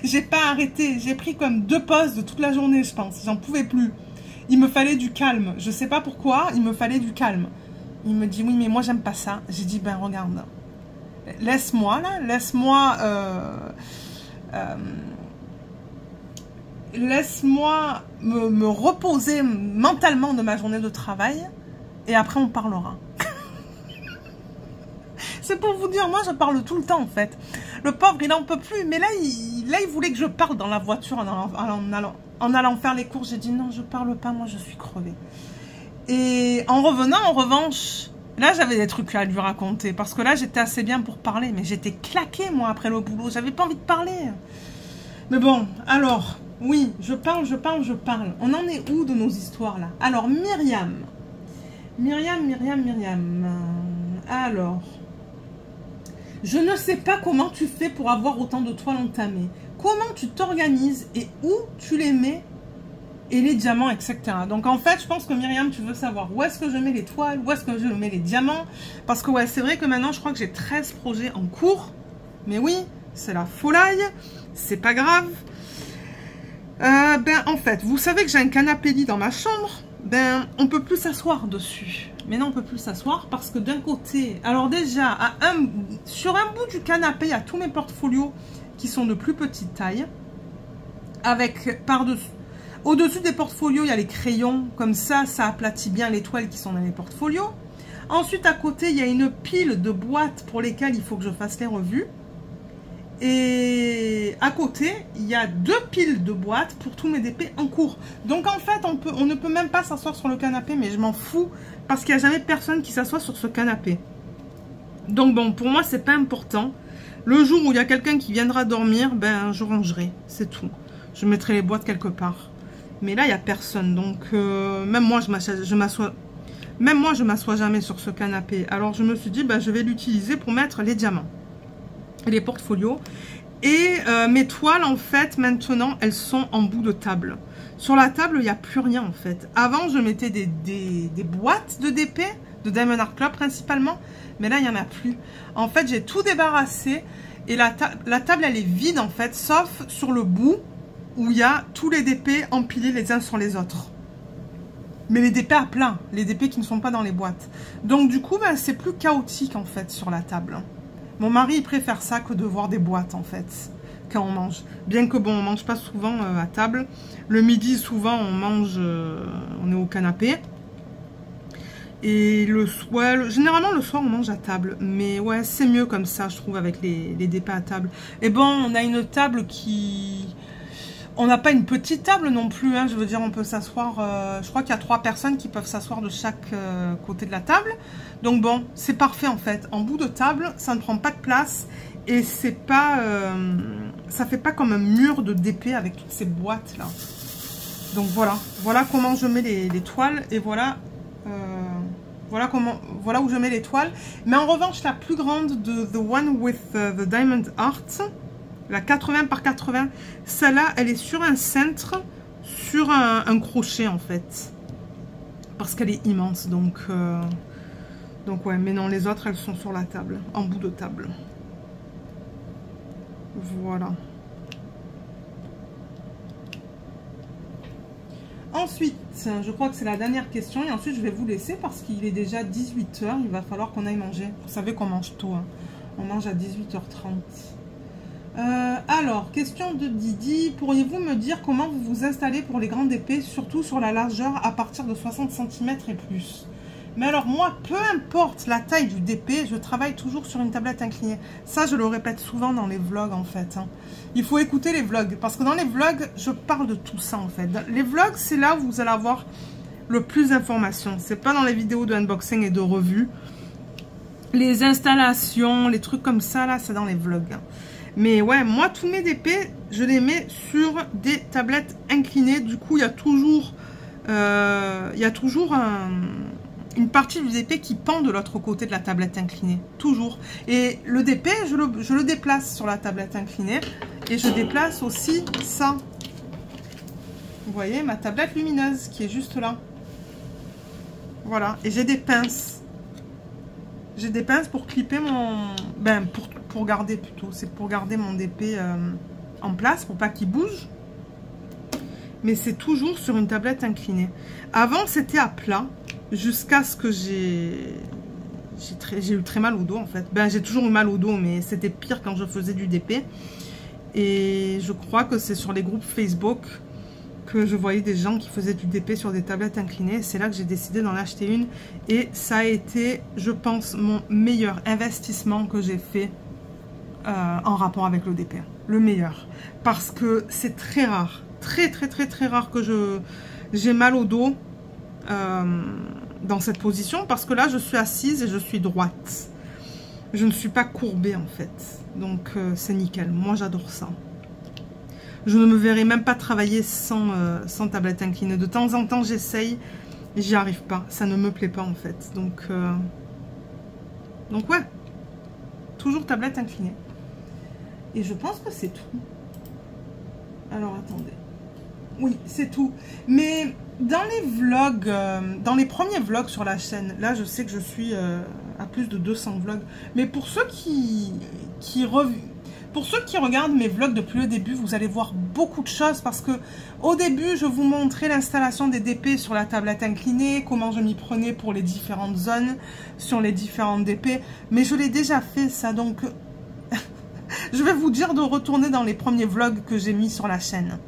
J'ai pas arrêté. J'ai pris comme 2 pauses de toute la journée, je pense. J'en pouvais plus. Il me fallait du calme. Je sais pas pourquoi, il me fallait du calme. Il me dit, oui, mais moi, j'aime pas ça. J'ai dit, ben, regarde. Laisse-moi, là. Laisse-moi... laisse-moi me reposer mentalement de ma journée de travail et après on parlera. C'est pour vous dire, moi je parle tout le temps en fait. Le pauvre il en peut plus, mais là il là, il voulait que je parle dans la voiture en allant faire les courses. J'ai dit non, je parle pas, moi je suis crevée. Et en revenant, en revanche, là j'avais des trucs à lui raconter. Parce que là j'étais assez bien pour parler. Mais j'étais claquée moi après le boulot. J'avais pas envie de parler. Mais bon, alors, oui, je parle. On en est où de nos histoires là? Alors, Myriam. Alors, je ne sais pas comment tu fais pour avoir autant de toiles entamées. Comment tu t'organises et où tu les mets et les diamants, etc. Donc en fait, je pense que Myriam, tu veux savoir où est-ce que je mets les toiles, où est-ce que je mets les diamants. Parce que ouais, c'est vrai que maintenant, je crois que j'ai 13 projets en cours. Mais oui, c'est la folie, c'est pas grave. En fait, vous savez que j'ai un canapé lit dans ma chambre. On peut plus s'asseoir dessus. Mais non, on peut plus s'asseoir parce que d'un côté, alors déjà, sur un bout du canapé, il y a tous mes portfolios qui sont de plus petite taille. Avec par-dessus, au-dessus des portfolios, il y a les crayons. Comme ça aplatit bien les toiles qui sont dans les portfolios. Ensuite, à côté, il y a une pile de boîtes pour lesquelles il faut que je fasse les revues. Et à côté, il y a 2 piles de boîtes pour tous mes DP en cours. Donc en fait, on ne peut même pas s'asseoir sur le canapé, mais je m'en fous parce qu'il n'y a jamais personne qui s'assoit sur ce canapé. Donc bon, pour moi, c'est pas important. Le jour où il y a quelqu'un qui viendra dormir, je rangerai, c'est tout. Je mettrai les boîtes quelque part. Mais là, il n'y a personne, donc même moi, je m'assois jamais sur ce canapé. Alors je me suis dit, je vais l'utiliser pour mettre les diamants. Les portfolios et mes toiles en fait maintenant elles sont en bout de table. Sur la table il n'y a plus rien en fait. Avant je mettais des boîtes de DP de Diamond Art Club principalement, mais là il n'y en a plus. En fait j'ai tout débarrassé et la table elle est vide en fait, sauf sur le bout où il y a tous les DP empilés les uns sur les autres. Mais les DP à plein, les DP qui ne sont pas dans les boîtes. Donc du coup c'est plus chaotique en fait sur la table. Mon mari il préfère ça que de voir des boîtes en fait quand on mange. Bien que bon, on mange pas souvent à table. Le midi souvent on mange, on est au canapé. Et le soir, généralement le soir on mange à table. Mais ouais, c'est mieux comme ça je trouve avec les DP à table. Et bon, on a une table qui... On n'a pas une petite table non plus, hein, je veux dire on peut s'asseoir, je crois qu'il y a 3 personnes qui peuvent s'asseoir de chaque côté de la table. Donc bon, c'est parfait en fait, en bout de table, ça ne prend pas de place et c'est pas, ça fait pas comme un mur de DP avec toutes ces boîtes là. Donc voilà comment je mets les toiles et voilà où je mets les toiles. Mais en revanche la plus grande de The One with the Diamond Art, la 80 par 80, celle-là, elle est sur un cintre, sur un crochet en fait. Parce qu'elle est immense, donc ouais, mais non, les autres, elles sont sur la table, en bout de table. Voilà. Ensuite, je crois que c'est la dernière question, et ensuite je vais vous laisser parce qu'il est déjà 18 h, il va falloir qu'on aille manger. Vous savez qu'on mange tôt, hein. On mange à 18h30. Alors, question de Didi, pourriez-vous me dire comment vous vous installez pour les grandes épées, surtout sur la largeur à partir de 60 cm et plus? Mais alors moi, peu importe la taille du DP, je travaille toujours sur une tablette inclinée. Ça, je le répète souvent dans les vlogs en fait. Il faut écouter les vlogs, parce que dans les vlogs, je parle de tout ça en fait. Les vlogs, c'est là où vous allez avoir le plus d'informations. C'est pas dans les vidéos de unboxing et de revue. Les installations, les trucs comme ça, là, c'est dans les vlogs. Mais ouais, moi, tous mes DP, je les mets sur des tablettes inclinées. Du coup, il y a toujours, une partie du DP qui pend de l'autre côté de la tablette inclinée. Toujours. Et le DP, je le déplace sur la tablette inclinée. Et je déplace aussi ça. Vous voyez, ma tablette lumineuse qui est juste là. Voilà. Et j'ai des pinces. J'ai des pinces pour clipper mon... pour garder plutôt. C'est pour garder mon DP en place, pour pas qu'il bouge. Mais c'est toujours sur une tablette inclinée. Avant, c'était à plat. Jusqu'à ce que j'ai eu très mal au dos en fait. J'ai toujours eu mal au dos, mais c'était pire quand je faisais du DP. Et je crois que c'est sur les groupes Facebook que je voyais des gens qui faisaient du DP sur des tablettes inclinées. C'est là que j'ai décidé d'en acheter une. Et ça a été, je pense, mon meilleur investissement que j'ai fait en rapport avec l'ODP. Le meilleur. Parce que c'est très rare. Très rare que j'ai mal au dos dans cette position. Parce que là, je suis assise et je suis droite. Je ne suis pas courbée en fait. Donc, c'est nickel. Moi, j'adore ça. Je ne me verrai même pas travailler sans tablette inclinée. De temps en temps, j'essaye. J'y arrive pas. Ça ne me plaît pas en fait. Donc ouais. Toujours tablette inclinée. Et je pense que c'est tout. Alors, attendez. Oui, c'est tout. Mais dans les vlogs, dans les premiers vlogs sur la chaîne, là, je sais que je suis à plus de 200 vlogs. Mais pour ceux qui regardent mes vlogs depuis le début, vous allez voir beaucoup de choses parce que au début, je vous montrais l'installation des DP sur la tablette inclinée, comment je m'y prenais pour les différentes zones, sur les différentes DP. Mais je l'ai déjà fait ça, donc je vais vous dire de retourner dans les premiers vlogs que j'ai mis sur la chaîne.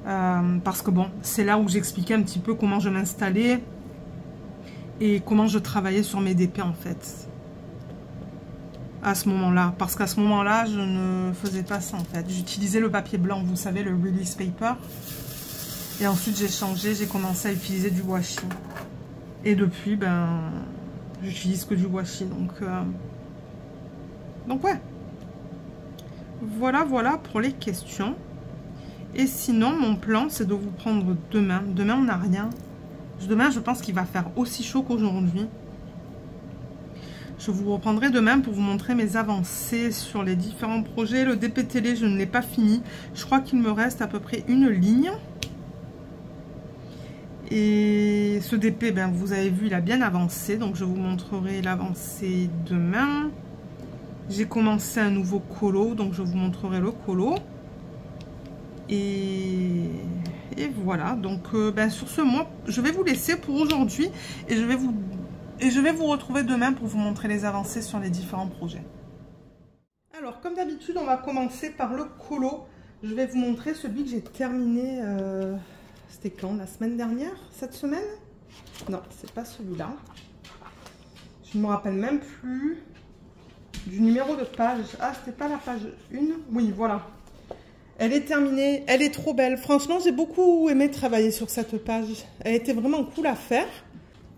Parce que bon, c'est là où j'expliquais un petit peu comment je m'installais et comment je travaillais sur mes DP en fait. À ce moment-là, parce qu'à ce moment-là, je ne faisais pas ça en fait. J'utilisais le papier blanc, vous savez, le release paper. Et ensuite, j'ai changé, j'ai commencé à utiliser du washi. Et depuis, ben, j'utilise que du washi. Donc ouais. Voilà pour les questions. Et sinon, mon plan, c'est de vous prendre demain. Demain, on n'a rien. Demain, je pense qu'il va faire aussi chaud qu'aujourd'hui. Je vous reprendrai demain pour vous montrer mes avancées sur les différents projets. Le DP télé, je ne l'ai pas fini. Je crois qu'il me reste à peu près une ligne. Et ce DP, ben, vous avez vu, il a bien avancé. Donc, je vous montrerai l'avancée demain. J'ai commencé un nouveau colo. Donc, je vous montrerai le colo. Et voilà. Donc, ben, sur ce, moi, je vais vous laisser pour aujourd'hui. Et je vais vous retrouver demain pour vous montrer les avancées sur les différents projets. Alors, comme d'habitude, on va commencer par le colo. Je vais vous montrer celui que j'ai terminé, c'était quand? La semaine dernière? Cette semaine? Non, c'est pas celui-là. Je ne me rappelle même plus du numéro de page. Ah, c'était pas la page 1? Oui, voilà. Elle est terminée. Elle est trop belle. Franchement, j'ai beaucoup aimé travailler sur cette page. Elle était vraiment cool à faire.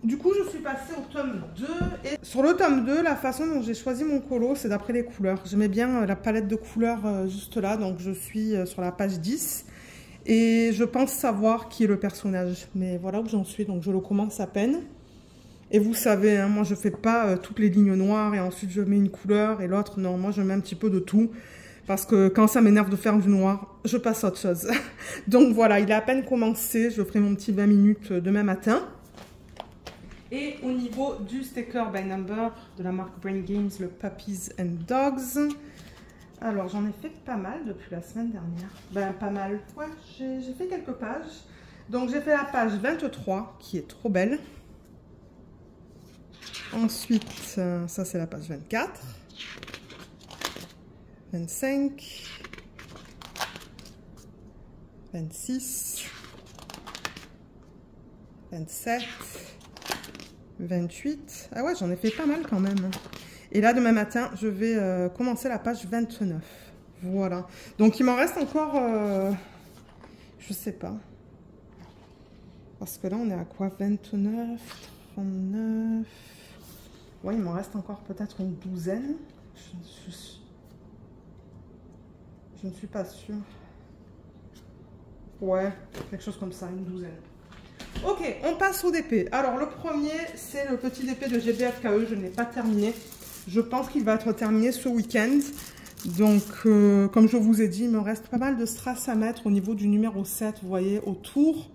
Du coup, je suis passée au tome 2. Et sur le tome 2, la façon dont j'ai choisi mon colo, c'est d'après les couleurs. J'aimais bien la palette de couleurs juste là. Donc, je suis sur la page 10. Et je pense savoir qui est le personnage. Mais voilà où j'en suis. Donc, je le commence à peine. Et vous savez, hein, moi, je ne fais pas toutes les lignes noires et ensuite je mets une couleur et l'autre. Non, moi, je mets un petit peu de tout. Parce que quand ça m'énerve de faire du noir, je passe à autre chose. Donc, voilà, il a à peine commencé. Je ferai mon petit 20 minutes demain matin. Et au niveau du sticker by number de la marque Brain Games, le Puppies and Dogs. Alors, j'en ai fait pas mal depuis la semaine dernière. Ben, pas mal. Ouais, j'ai fait quelques pages. Donc, j'ai fait la page 23, qui est trop belle. Ensuite, ça, c'est la page 24. 25. 26. 27. 28. Ah ouais, j'en ai fait pas mal quand même. Et là, demain matin, je vais commencer la page 29. Voilà. Donc, il m'en reste encore... je sais pas. Parce que là, on est à quoi? 29, 39... Ouais, il m'en reste encore peut-être une douzaine. Je ne suis pas sûre. Ouais, quelque chose comme ça, une douzaine. Ok, on passe au DP. Alors, le premier, c'est le petit DP de GBFKE. Je ne l'ai pas terminé. Je pense qu'il va être terminé ce week-end. Donc, comme je vous ai dit, il me reste pas mal de strass à mettre au niveau du numéro 7, vous voyez, autour.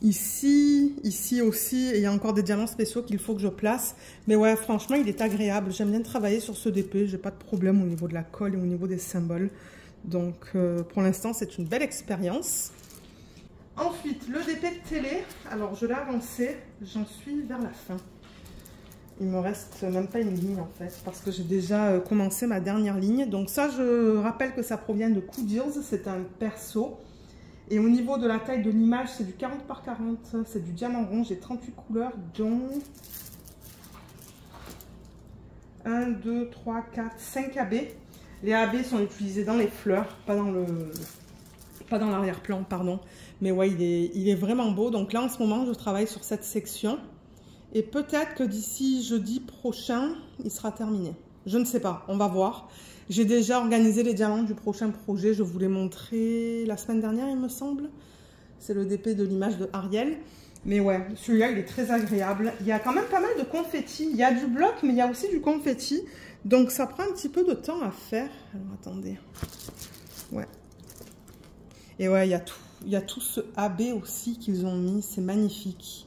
Ici, ici aussi, et il y a encore des diamants spéciaux qu'il faut que je place. Mais ouais, franchement, il est agréable. J'aime bien travailler sur ce DP. J'ai pas de problème au niveau de la colle et au niveau des symboles. Donc, pour l'instant, c'est une belle expérience. Ensuite, le DP de télé. Alors, je l'ai avancé. J'en suis vers la fin. Il me reste même pas une ligne, en fait, parce que j'ai déjà commencé ma dernière ligne. Donc ça, je rappelle que ça provient de Coodiers. C'est un perso. Et au niveau de la taille de l'image, c'est du 40 par 40. C'est du diamant rond. J'ai 38 couleurs, dont... 1, 2, 3, 4, 5 AB. Les AB sont utilisés dans les fleurs, pas dans l'arrière-plan, pardon. Mais ouais, il est vraiment beau. Donc là, en ce moment, je travaille sur cette section. Et peut-être que d'ici jeudi prochain, il sera terminé. Je ne sais pas, on va voir. J'ai déjà organisé les diamants du prochain projet. Je vous l'ai montré la semaine dernière, il me semble. C'est le DP de l'image de Ariel. Mais ouais, celui-là, il est très agréable. Il y a quand même pas mal de confettis. Il y a du bloc, mais il y a aussi du confetti. Donc, ça prend un petit peu de temps à faire. Alors, attendez. Ouais. Et ouais, il y a tout ce AB aussi qu'ils ont mis. C'est magnifique.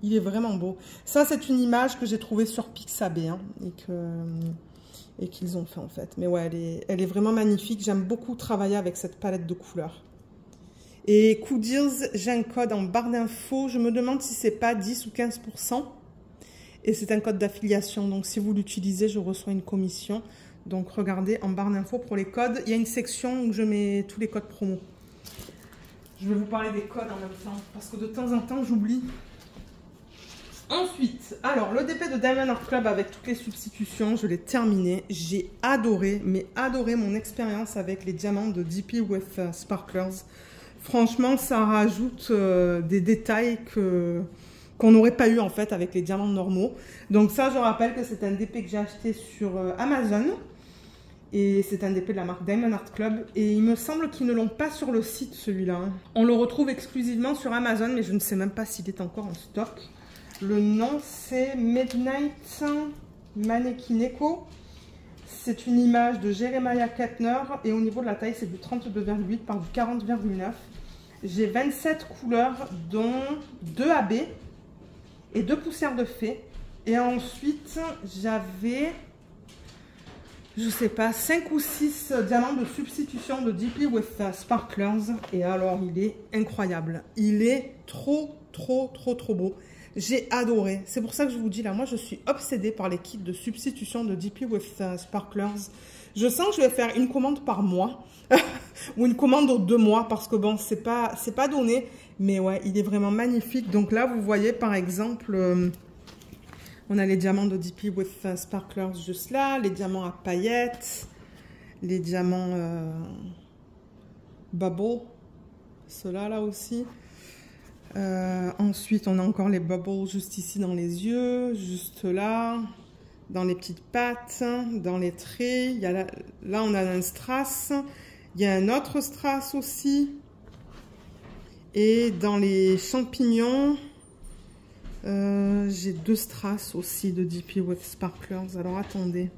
Il est vraiment beau. Ça, c'est une image que j'ai trouvée sur Pixabay. Hein, et qu'ils ont fait, en fait. Mais ouais, elle est vraiment magnifique. J'aime beaucoup travailler avec cette palette de couleurs. Et Coodirs, j'ai un code en barre d'infos. Je me demande si c'est pas 10 ou 15%. Et c'est un code d'affiliation. Donc, si vous l'utilisez, je reçois une commission. Donc, regardez en barre d'infos pour les codes. Il y a une section où je mets tous les codes promo. Je vais vous parler des codes en même temps. Parce que de temps en temps, j'oublie. Ensuite, alors, le DP de Diamond Art Club avec toutes les substitutions, je l'ai terminé. J'ai adoré, mais adoré mon expérience avec les diamants de DP with Sparklers. Franchement, ça rajoute des détails qu'on n'aurait pas eu en fait avec les diamants normaux. Donc ça, je rappelle que c'est un DP que j'ai acheté sur Amazon. Et c'est un DP de la marque Diamond Art Club. Et il me semble qu'ils ne l'ont pas sur le site, celui-là. On le retrouve exclusivement sur Amazon, mais je ne sais même pas s'il est encore en stock. Le nom, c'est Midnight Mannequin. C'est une image de Jeremiah Kettner. Et au niveau de la taille, c'est du 32,8 par du 40,9. J'ai 27 couleurs, dont 2 AB et 2 poussières de fée. Et ensuite, j'avais, je sais pas, 5 ou 6 diamants de substitution de DP with Sparklers. Et alors, il est incroyable. Il est trop beau. J'ai adoré. C'est pour ça que je vous dis là, moi, je suis obsédée par les kits de substitution de DP with Sparklers. Je sens que je vais faire une commande par mois. Ou une commande aux 2 mois parce que bon, c'est pas donné, mais ouais, il est vraiment magnifique. Donc là, vous voyez par exemple, on a les diamants de DP with Sparklers juste là, les diamants à paillettes, les diamants bubble, ceux-là là aussi. Ensuite, on a encore les bubbles juste ici dans les yeux, juste là, dans les petites pattes, dans les traits. Il y a là, on a un strass. Il y a un autre strass aussi. Et dans les champignons, j'ai 2 strass aussi de DP with Sparklers. Alors, attendez.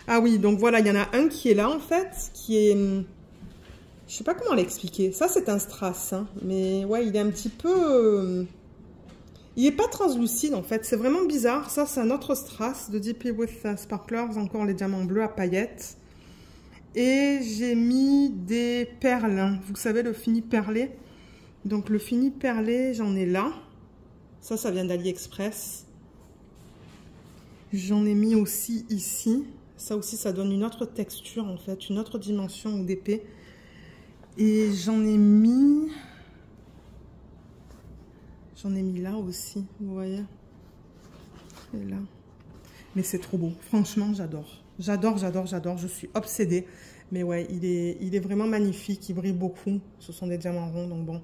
Ah oui, donc voilà, il y en a un qui est là, en fait, qui est... Je sais pas comment l'expliquer. Ça, c'est un strass, hein, mais ouais, il est un petit peu... Il n'est pas translucide, en fait. C'est vraiment bizarre. Ça, c'est un autre strass de DP with Sparklers. Encore les diamants bleus à paillettes. Et j'ai mis des perles, hein. Vous savez, le fini perlé. Donc, le fini perlé, j'en ai là. Ça vient d'AliExpress. J'en ai mis aussi ici. Ça aussi, ça donne une autre texture, en fait. Une autre dimension d'épée. Et j'en ai mis là aussi, vous voyez. Et là. Mais c'est trop beau. Franchement, j'adore. J'adore. Je suis obsédée. Mais ouais, il est vraiment magnifique. Il brille beaucoup. Ce sont des diamants ronds. Donc bon,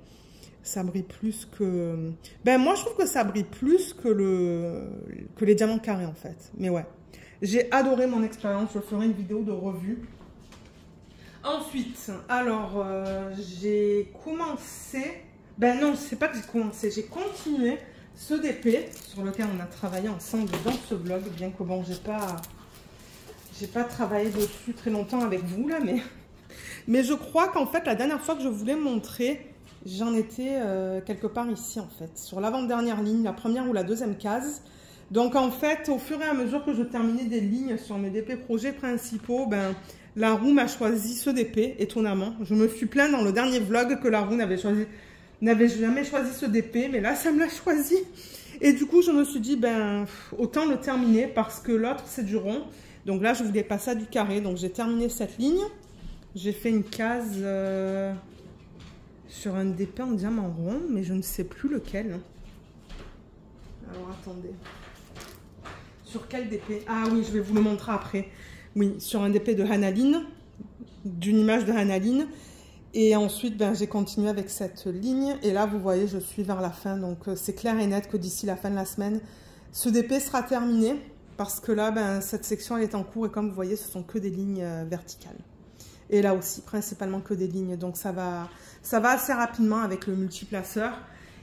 ça brille plus que... Ben moi, je trouve que ça brille plus que les diamants carrés, en fait. Mais ouais, j'ai adoré mon expérience. Je ferai une vidéo de revue. Ensuite, alors, j'ai commencé... Ben non, c'est pas que j'ai commencé. J'ai continué ce DP sur lequel on a travaillé ensemble dans ce vlog. Bien que bon, j'ai pas travaillé dessus très longtemps avec vous là, mais je crois qu'en fait la dernière fois que je voulais montrer, j'en étais quelque part ici en fait, sur l'avant-dernière ligne, la première ou la deuxième case. Donc en fait, au fur et à mesure que je terminais des lignes sur mes DP projets principaux, ben la roue m'a choisi ce DP, étonnamment. Je me suis plaint dans le dernier vlog que la roue n'avait jamais choisi ce DP, mais là ça me l'a choisi. Et du coup je me suis dit, ben autant le terminer parce que l'autre c'est du rond. Donc là, je voulais passer à du carré. Donc, j'ai terminé cette ligne. J'ai fait une case sur un DP en diamant rond, mais je ne sais plus lequel. Alors, attendez. Sur quel DP? Ah oui, je vais vous le montrer après. Oui, sur un DP de Hanaline, d'une image de Hanaline. Et ensuite, ben, j'ai continué avec cette ligne. Et là, vous voyez, je suis vers la fin. Donc, c'est clair et net que d'ici la fin de la semaine, ce DP sera terminé. Parce que là, ben, cette section, elle est en cours. Et comme vous voyez, ce sont que des lignes verticales. Et là aussi, principalement que des lignes. Donc, ça va assez rapidement avec le multiplaceur.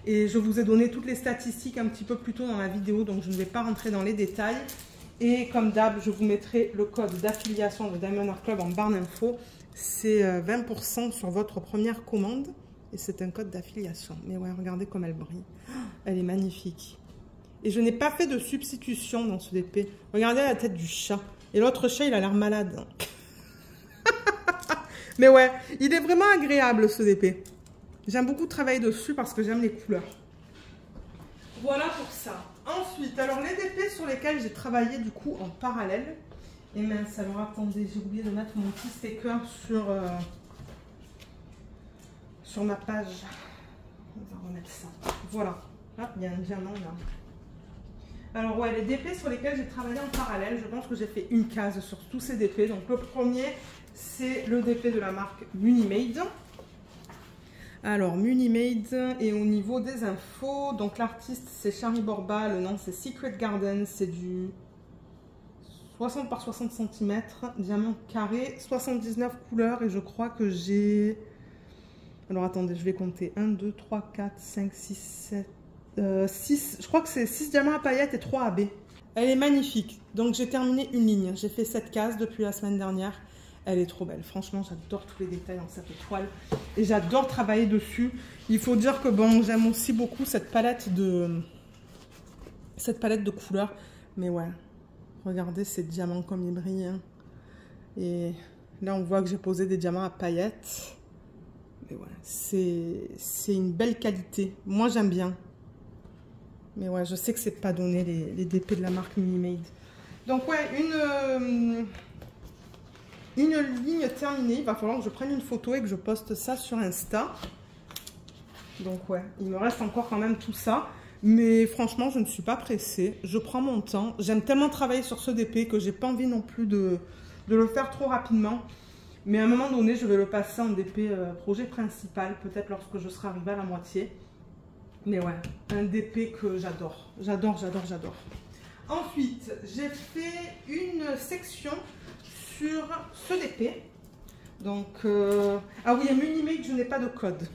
Et je vous ai donné toutes les statistiques un petit peu plus tôt dans la vidéo. Donc, je ne vais pas rentrer dans les détails. Et comme d'hab, je vous mettrai le code d'affiliation de Diamond Art Club en barre d'infos. C'est 20% sur votre première commande. Et c'est un code d'affiliation. Mais ouais, regardez comme elle brille. Elle est magnifique. Et je n'ai pas fait de substitution dans ce DP. Regardez la tête du chat. Et l'autre chat, il a l'air malade. Mais ouais, il est vraiment agréable ce DP. J'aime beaucoup travailler dessus parce que j'aime les couleurs. Voilà pour ça. Ensuite, alors les DP sur lesquels j'ai travaillé du coup en parallèle. Et mince, alors attendez, j'ai oublié de mettre mon petit sticker sur ma page. On va remettre ça. Voilà. Ah, il y a un diamant là. Alors ouais, les DP sur lesquels j'ai travaillé en parallèle, je pense que j'ai fait une case sur tous ces DP. Donc le premier, c'est le DP de la marque Munimade. Alors, Munimade, et au niveau des infos, donc l'artiste c'est Shari Borba, le nom c'est Secret Garden, c'est du 60 par 60 cm, diamant carré, 79 couleurs, et je crois que j'ai... Alors attendez, je vais compter, 1, 2, 3, 4, 5, 6, 7, 6, je crois que c'est 6 diamants à paillettes et 3 AB. Elle est magnifique, donc j'ai terminé une ligne, j'ai fait cette case depuis la semaine dernière. Elle est trop belle. Franchement, j'adore tous les détails dans cette toile. Et j'adore travailler dessus. Il faut dire que bon, j'aime aussi beaucoup cette palette de couleurs. Mais ouais, regardez ces diamants comme ils brillent. Hein. Et là, on voit que j'ai posé des diamants à paillettes. Mais ouais, c'est une belle qualité. Moi, j'aime bien. Mais ouais, je sais que c'est pas donné les DP de la marque Munimade. Donc ouais, une ligne terminée, il va falloir que je prenne une photo et que je poste ça sur Insta. Donc ouais, il me reste encore quand même tout ça. Mais franchement, je ne suis pas pressée. Je prends mon temps. J'aime tellement travailler sur ce DP que j'ai pas envie non plus de le faire trop rapidement. Mais à un moment donné, je vais le passer en DP projet principal. Peut-être lorsque je serai arrivée à la moitié. Mais ouais, un DP que j'adore. J'adore, j'adore, j'adore. Ensuite, j'ai fait une section sur ce DP. Donc, ah oui, à Munimade, je n'ai pas de code.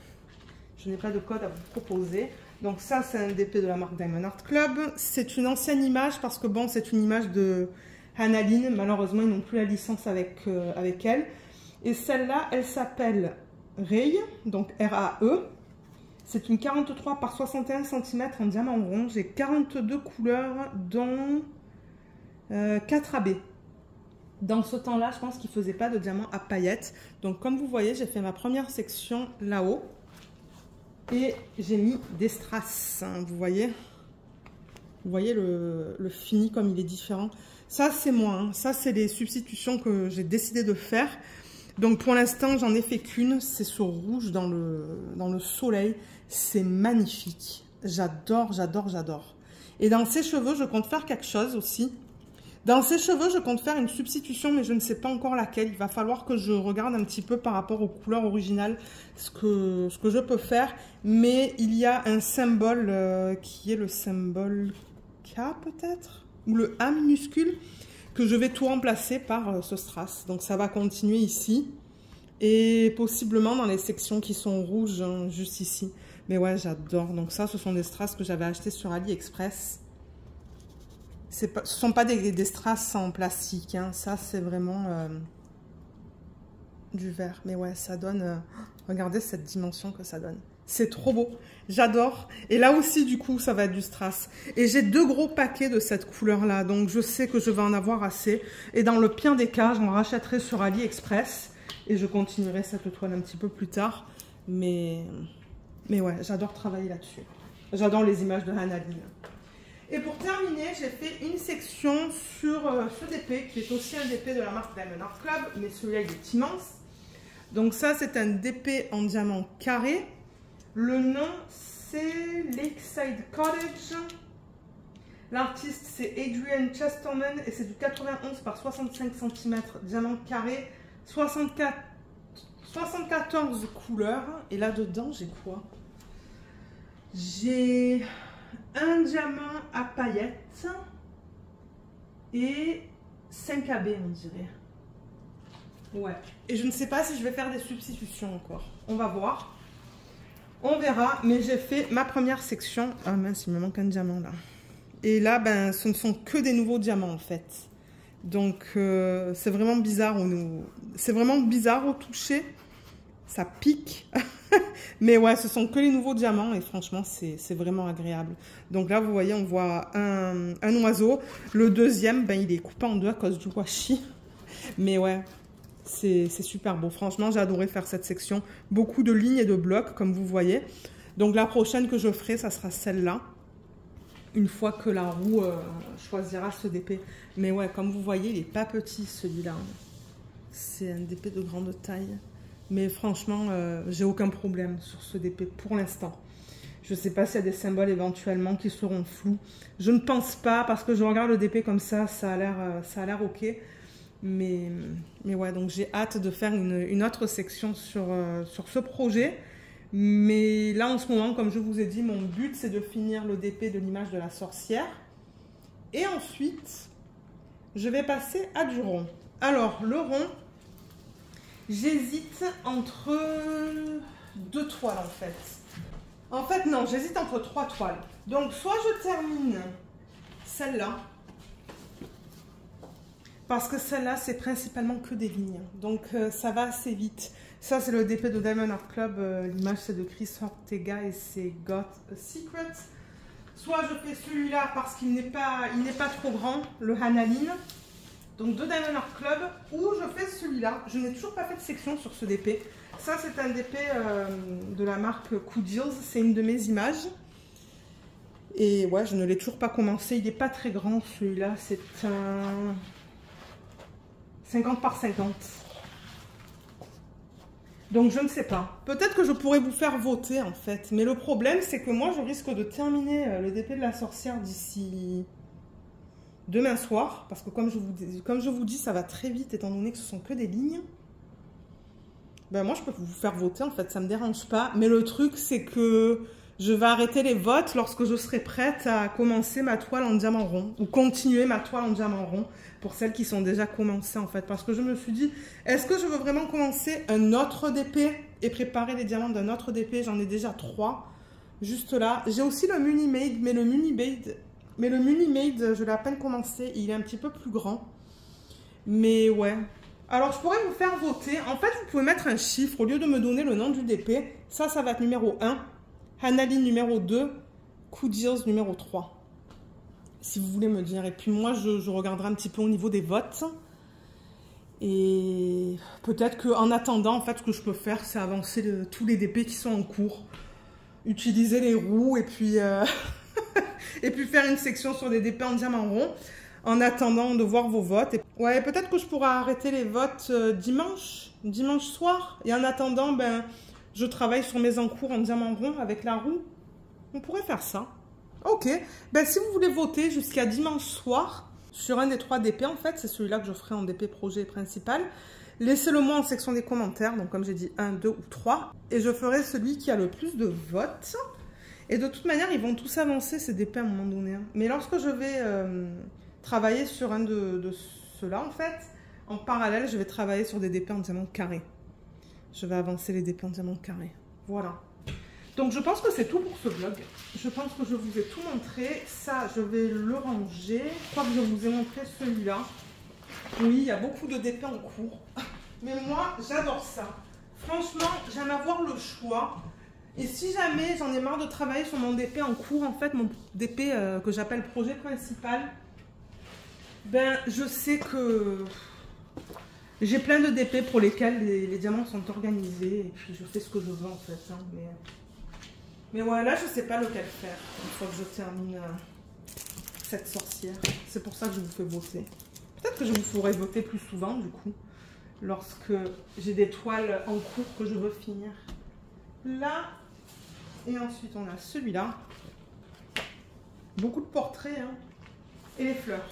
Je n'ai pas de code à vous proposer. Donc ça, c'est un DP de la marque Diamond Art Club. C'est une ancienne image parce que bon, c'est une image de Hanaline. Malheureusement, ils n'ont plus la licence avec elle. Et celle-là, elle s'appelle Ray, donc R-A-E. C'est une 43 par 61 cm en diamant rond. J'ai 42 couleurs, dont 4 AB. Dans ce temps-là, je pense qu'il ne faisait pas de diamant à paillettes. Donc, comme vous voyez, j'ai fait ma première section là-haut. Et j'ai mis des strass. Hein, vous voyez le fini comme il est différent. Ça, c'est moi. Hein. Ça, c'est les substitutions que j'ai décidé de faire. Donc, pour l'instant, j'en ai fait qu'une. C'est sur rouge dans le soleil. C'est magnifique. J'adore, j'adore, j'adore. Et dans ces cheveux, je compte faire quelque chose aussi. Dans ces cheveux, je compte faire une substitution, mais je ne sais pas encore laquelle. Il va falloir que je regarde un petit peu par rapport aux couleurs originales ce que je peux faire. Mais il y a un symbole qui est le symbole K peut-être, ou le A minuscule, que je vais tout remplacer par ce strass. Donc ça va continuer ici et possiblement dans les sections qui sont rouges, hein, juste ici. Mais ouais, j'adore. Donc ça, ce sont des strass que j'avais achetés sur AliExpress. Ce ne sont pas des strass en plastique, hein. Ça c'est vraiment du verre. Mais ouais, ça donne... regardez cette dimension que ça donne. C'est trop beau, j'adore. Et là aussi du coup, ça va être du strass. Et j'ai 2 gros paquets de cette couleur-là, donc je sais que je vais en avoir assez. Et dans le pire des cas, j'en rachèterai sur AliExpress. Et je continuerai cette toile un petit peu plus tard. Mais ouais, j'adore travailler là-dessus. J'adore les images de Hanaline. Et pour terminer, j'ai fait une section sur ce DP, qui est aussi un DP de la marque Diamond Art Club, mais celui-là, il est immense. Donc ça, c'est un DP en diamant carré. Le nom, c'est Lakeside Cottage. L'artiste, c'est Adrian Chesterman et c'est du 91 par 65 cm, diamant carré, 74 couleurs. Et là-dedans, j'ai quoi? J'ai un diamant à paillettes et 5 AB, on dirait. Ouais. Et je ne sais pas si je vais faire des substitutions encore. On va voir. On verra. Mais j'ai fait ma première section. Ah mince, il me manque un diamant là. Et là, ben, ce ne sont que des nouveaux diamants en fait. Donc, c'est vraiment bizarre. C'est vraiment bizarre au toucher. Ça pique. Mais ouais, ce sont que les nouveaux diamants. Et franchement, c'est vraiment agréable. Donc là, vous voyez, on voit un oiseau. Le deuxième, ben, il est coupé en deux à cause du washi. Mais ouais, c'est super beau. Franchement, j'ai adoré faire cette section. Beaucoup de lignes et de blocs, comme vous voyez. Donc la prochaine que je ferai, ça sera celle-là. Une fois que la roue choisira ce DP. Mais ouais, comme vous voyez, il n'est pas petit celui-là. C'est un DP de grande taille. Mais franchement, j'ai aucun problème sur ce DP pour l'instant. Je ne sais pas s'il y a des symboles éventuellement qui seront flous. Je ne pense pas, parce que je regarde le DP comme ça, ça a l'air ok. Mais ouais, donc j'ai hâte de faire une autre section sur ce projet. Mais là, en ce moment, comme je vous ai dit, mon but, c'est de finir le DP de l'image de la sorcière. Et ensuite, je vais passer à du rond. Alors, le rond, j'hésite entre 2 toiles, en fait. En fait, non, j'hésite entre 3 toiles. Donc, soit je termine celle-là, parce que celle-là, c'est principalement que des lignes. Donc, ça va assez vite. Ça, c'est le DP de Diamond Art Club. L'image, c'est de Chris Ortega et c'est Got a Secret. Soit je fais celui-là parce qu'il n'est pas trop grand, le Hanaline. Donc, de Diamond Art Club. Ou je fais celui-là. Je n'ai toujours pas fait de section sur ce DP. Ça, c'est un DP de la marque Coudils. C'est une de mes images. Et ouais, je ne l'ai toujours pas commencé. Il n'est pas très grand, celui-là. C'est un 50 par 50. Donc je ne sais pas. Peut-être que je pourrais vous faire voter en fait. Mais le problème c'est que moi je risque de terminer le DP de la sorcière d'ici demain soir. Parce que comme je vous dis, ça va très vite étant donné que ce sont que des lignes. Ben moi je peux vous faire voter en fait, ça ne me dérange pas. Mais le truc c'est que je vais arrêter les votes lorsque je serai prête à commencer ma toile en diamant rond. Ou continuer ma toile en diamant rond. Pour celles qui sont déjà commencées en fait. Parce que je me suis dit, est-ce que je veux vraiment commencer un autre DP et préparer les diamants d'un autre DP? J'en ai déjà 3. Juste là. J'ai aussi le Muni Made. Mais le Muni Made, je l'ai à peine commencé. Il est un petit peu plus grand. Mais ouais. Alors je pourrais vous faire voter. En fait, vous pouvez mettre un chiffre au lieu de me donner le nom du DP. Ça va être numéro 1. Hanaline numéro 2. Coudils numéro 3. Si vous voulez me dire. Et puis moi, je regarderai un petit peu au niveau des votes. Et peut-être qu'en attendant, en fait, ce que je peux faire, c'est avancer tous les DP qui sont en cours. Utiliser les roues et puis, et puis faire une section sur des DP en diamant rond. En attendant de voir vos votes. Et ouais, peut-être que je pourrais arrêter les votes dimanche soir. Et en attendant, ben, je travaille sur mes encours en diamant rond avec la roue. On pourrait faire ça. Ok, ben, si vous voulez voter jusqu'à dimanche soir sur un des 3 DP, en fait, c'est celui-là que je ferai en DP projet principal. Laissez-le moi en section des commentaires, donc comme j'ai dit 1, 2 ou 3. Et je ferai celui qui a le plus de votes. Et de toute manière, ils vont tous avancer ces DP à un moment donné. Hein. Mais lorsque je vais travailler sur un de ceux-là, en fait, en parallèle, je vais travailler sur des DP en diamant carré. Je vais avancer les DP en diamant carré. Voilà. Donc je pense que c'est tout pour ce vlog. Je pense que je vous ai tout montré. Ça, je vais le ranger. Je crois que je vous ai montré celui-là. Oui, il y a beaucoup de DP en cours. Mais moi, j'adore ça. Franchement, j'aime avoir le choix. Et si jamais j'en ai marre de travailler sur mon DP en cours, en fait, mon DP que j'appelle projet principal, ben, je sais que j'ai plein de DP pour lesquels les diamants sont organisés. Et puis, je fais ce que je veux, en fait. Hein, mais ouais, là, je sais pas lequel faire une fois que je termine cette sorcière. C'est pour ça que je vous fais voter. Peut-être que je vous ferai voter plus souvent, du coup, lorsque j'ai des toiles en cours que je veux finir. Là, et ensuite, on a celui-là. Beaucoup de portraits, hein. et les fleurs.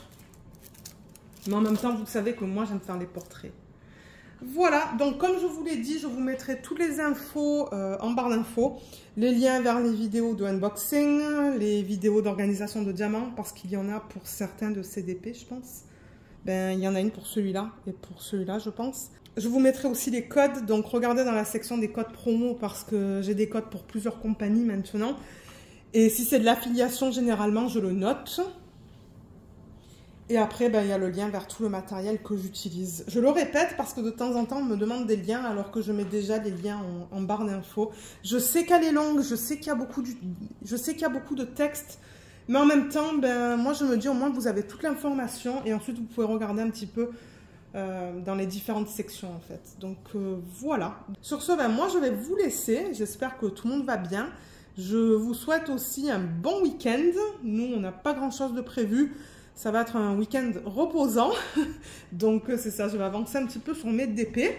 Mais en même temps, vous savez que moi, j'aime faire les portraits. Voilà, donc comme je vous l'ai dit, je vous mettrai toutes les infos en barre d'infos. Les liens vers les vidéos de unboxing, les vidéos d'organisation de diamants, parce qu'il y en a pour certains de CDP, je pense. Ben, il y en a une pour celui-là et pour celui-là, je pense. Je vous mettrai aussi les codes, donc regardez dans la section des codes promo, parce que j'ai des codes pour plusieurs compagnies maintenant. Et si c'est de l'affiliation, généralement, je le note. Et après, ben, il y a le lien vers tout le matériel que j'utilise. Je le répète parce que de temps en temps, on me demande des liens alors que je mets déjà les liens en barre d'infos. Je sais qu'elle est longue, je sais qu'il y a beaucoup de texte, mais en même temps, ben, moi je me dis au moins vous avez toute l'information et ensuite vous pouvez regarder un petit peu dans les différentes sections en fait. Donc voilà. Sur ce, ben, moi je vais vous laisser. J'espère que tout le monde va bien. Je vous souhaite aussi un bon week-end. Nous, on n'a pas grand-chose de prévu. Ça va être un week-end reposant. Donc, c'est ça, je vais avancer un petit peu sur mes DP.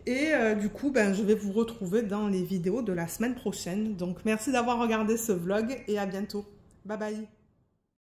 Et du coup, ben, je vais vous retrouver dans les vidéos de la semaine prochaine. Donc, merci d'avoir regardé ce vlog et à bientôt. Bye bye.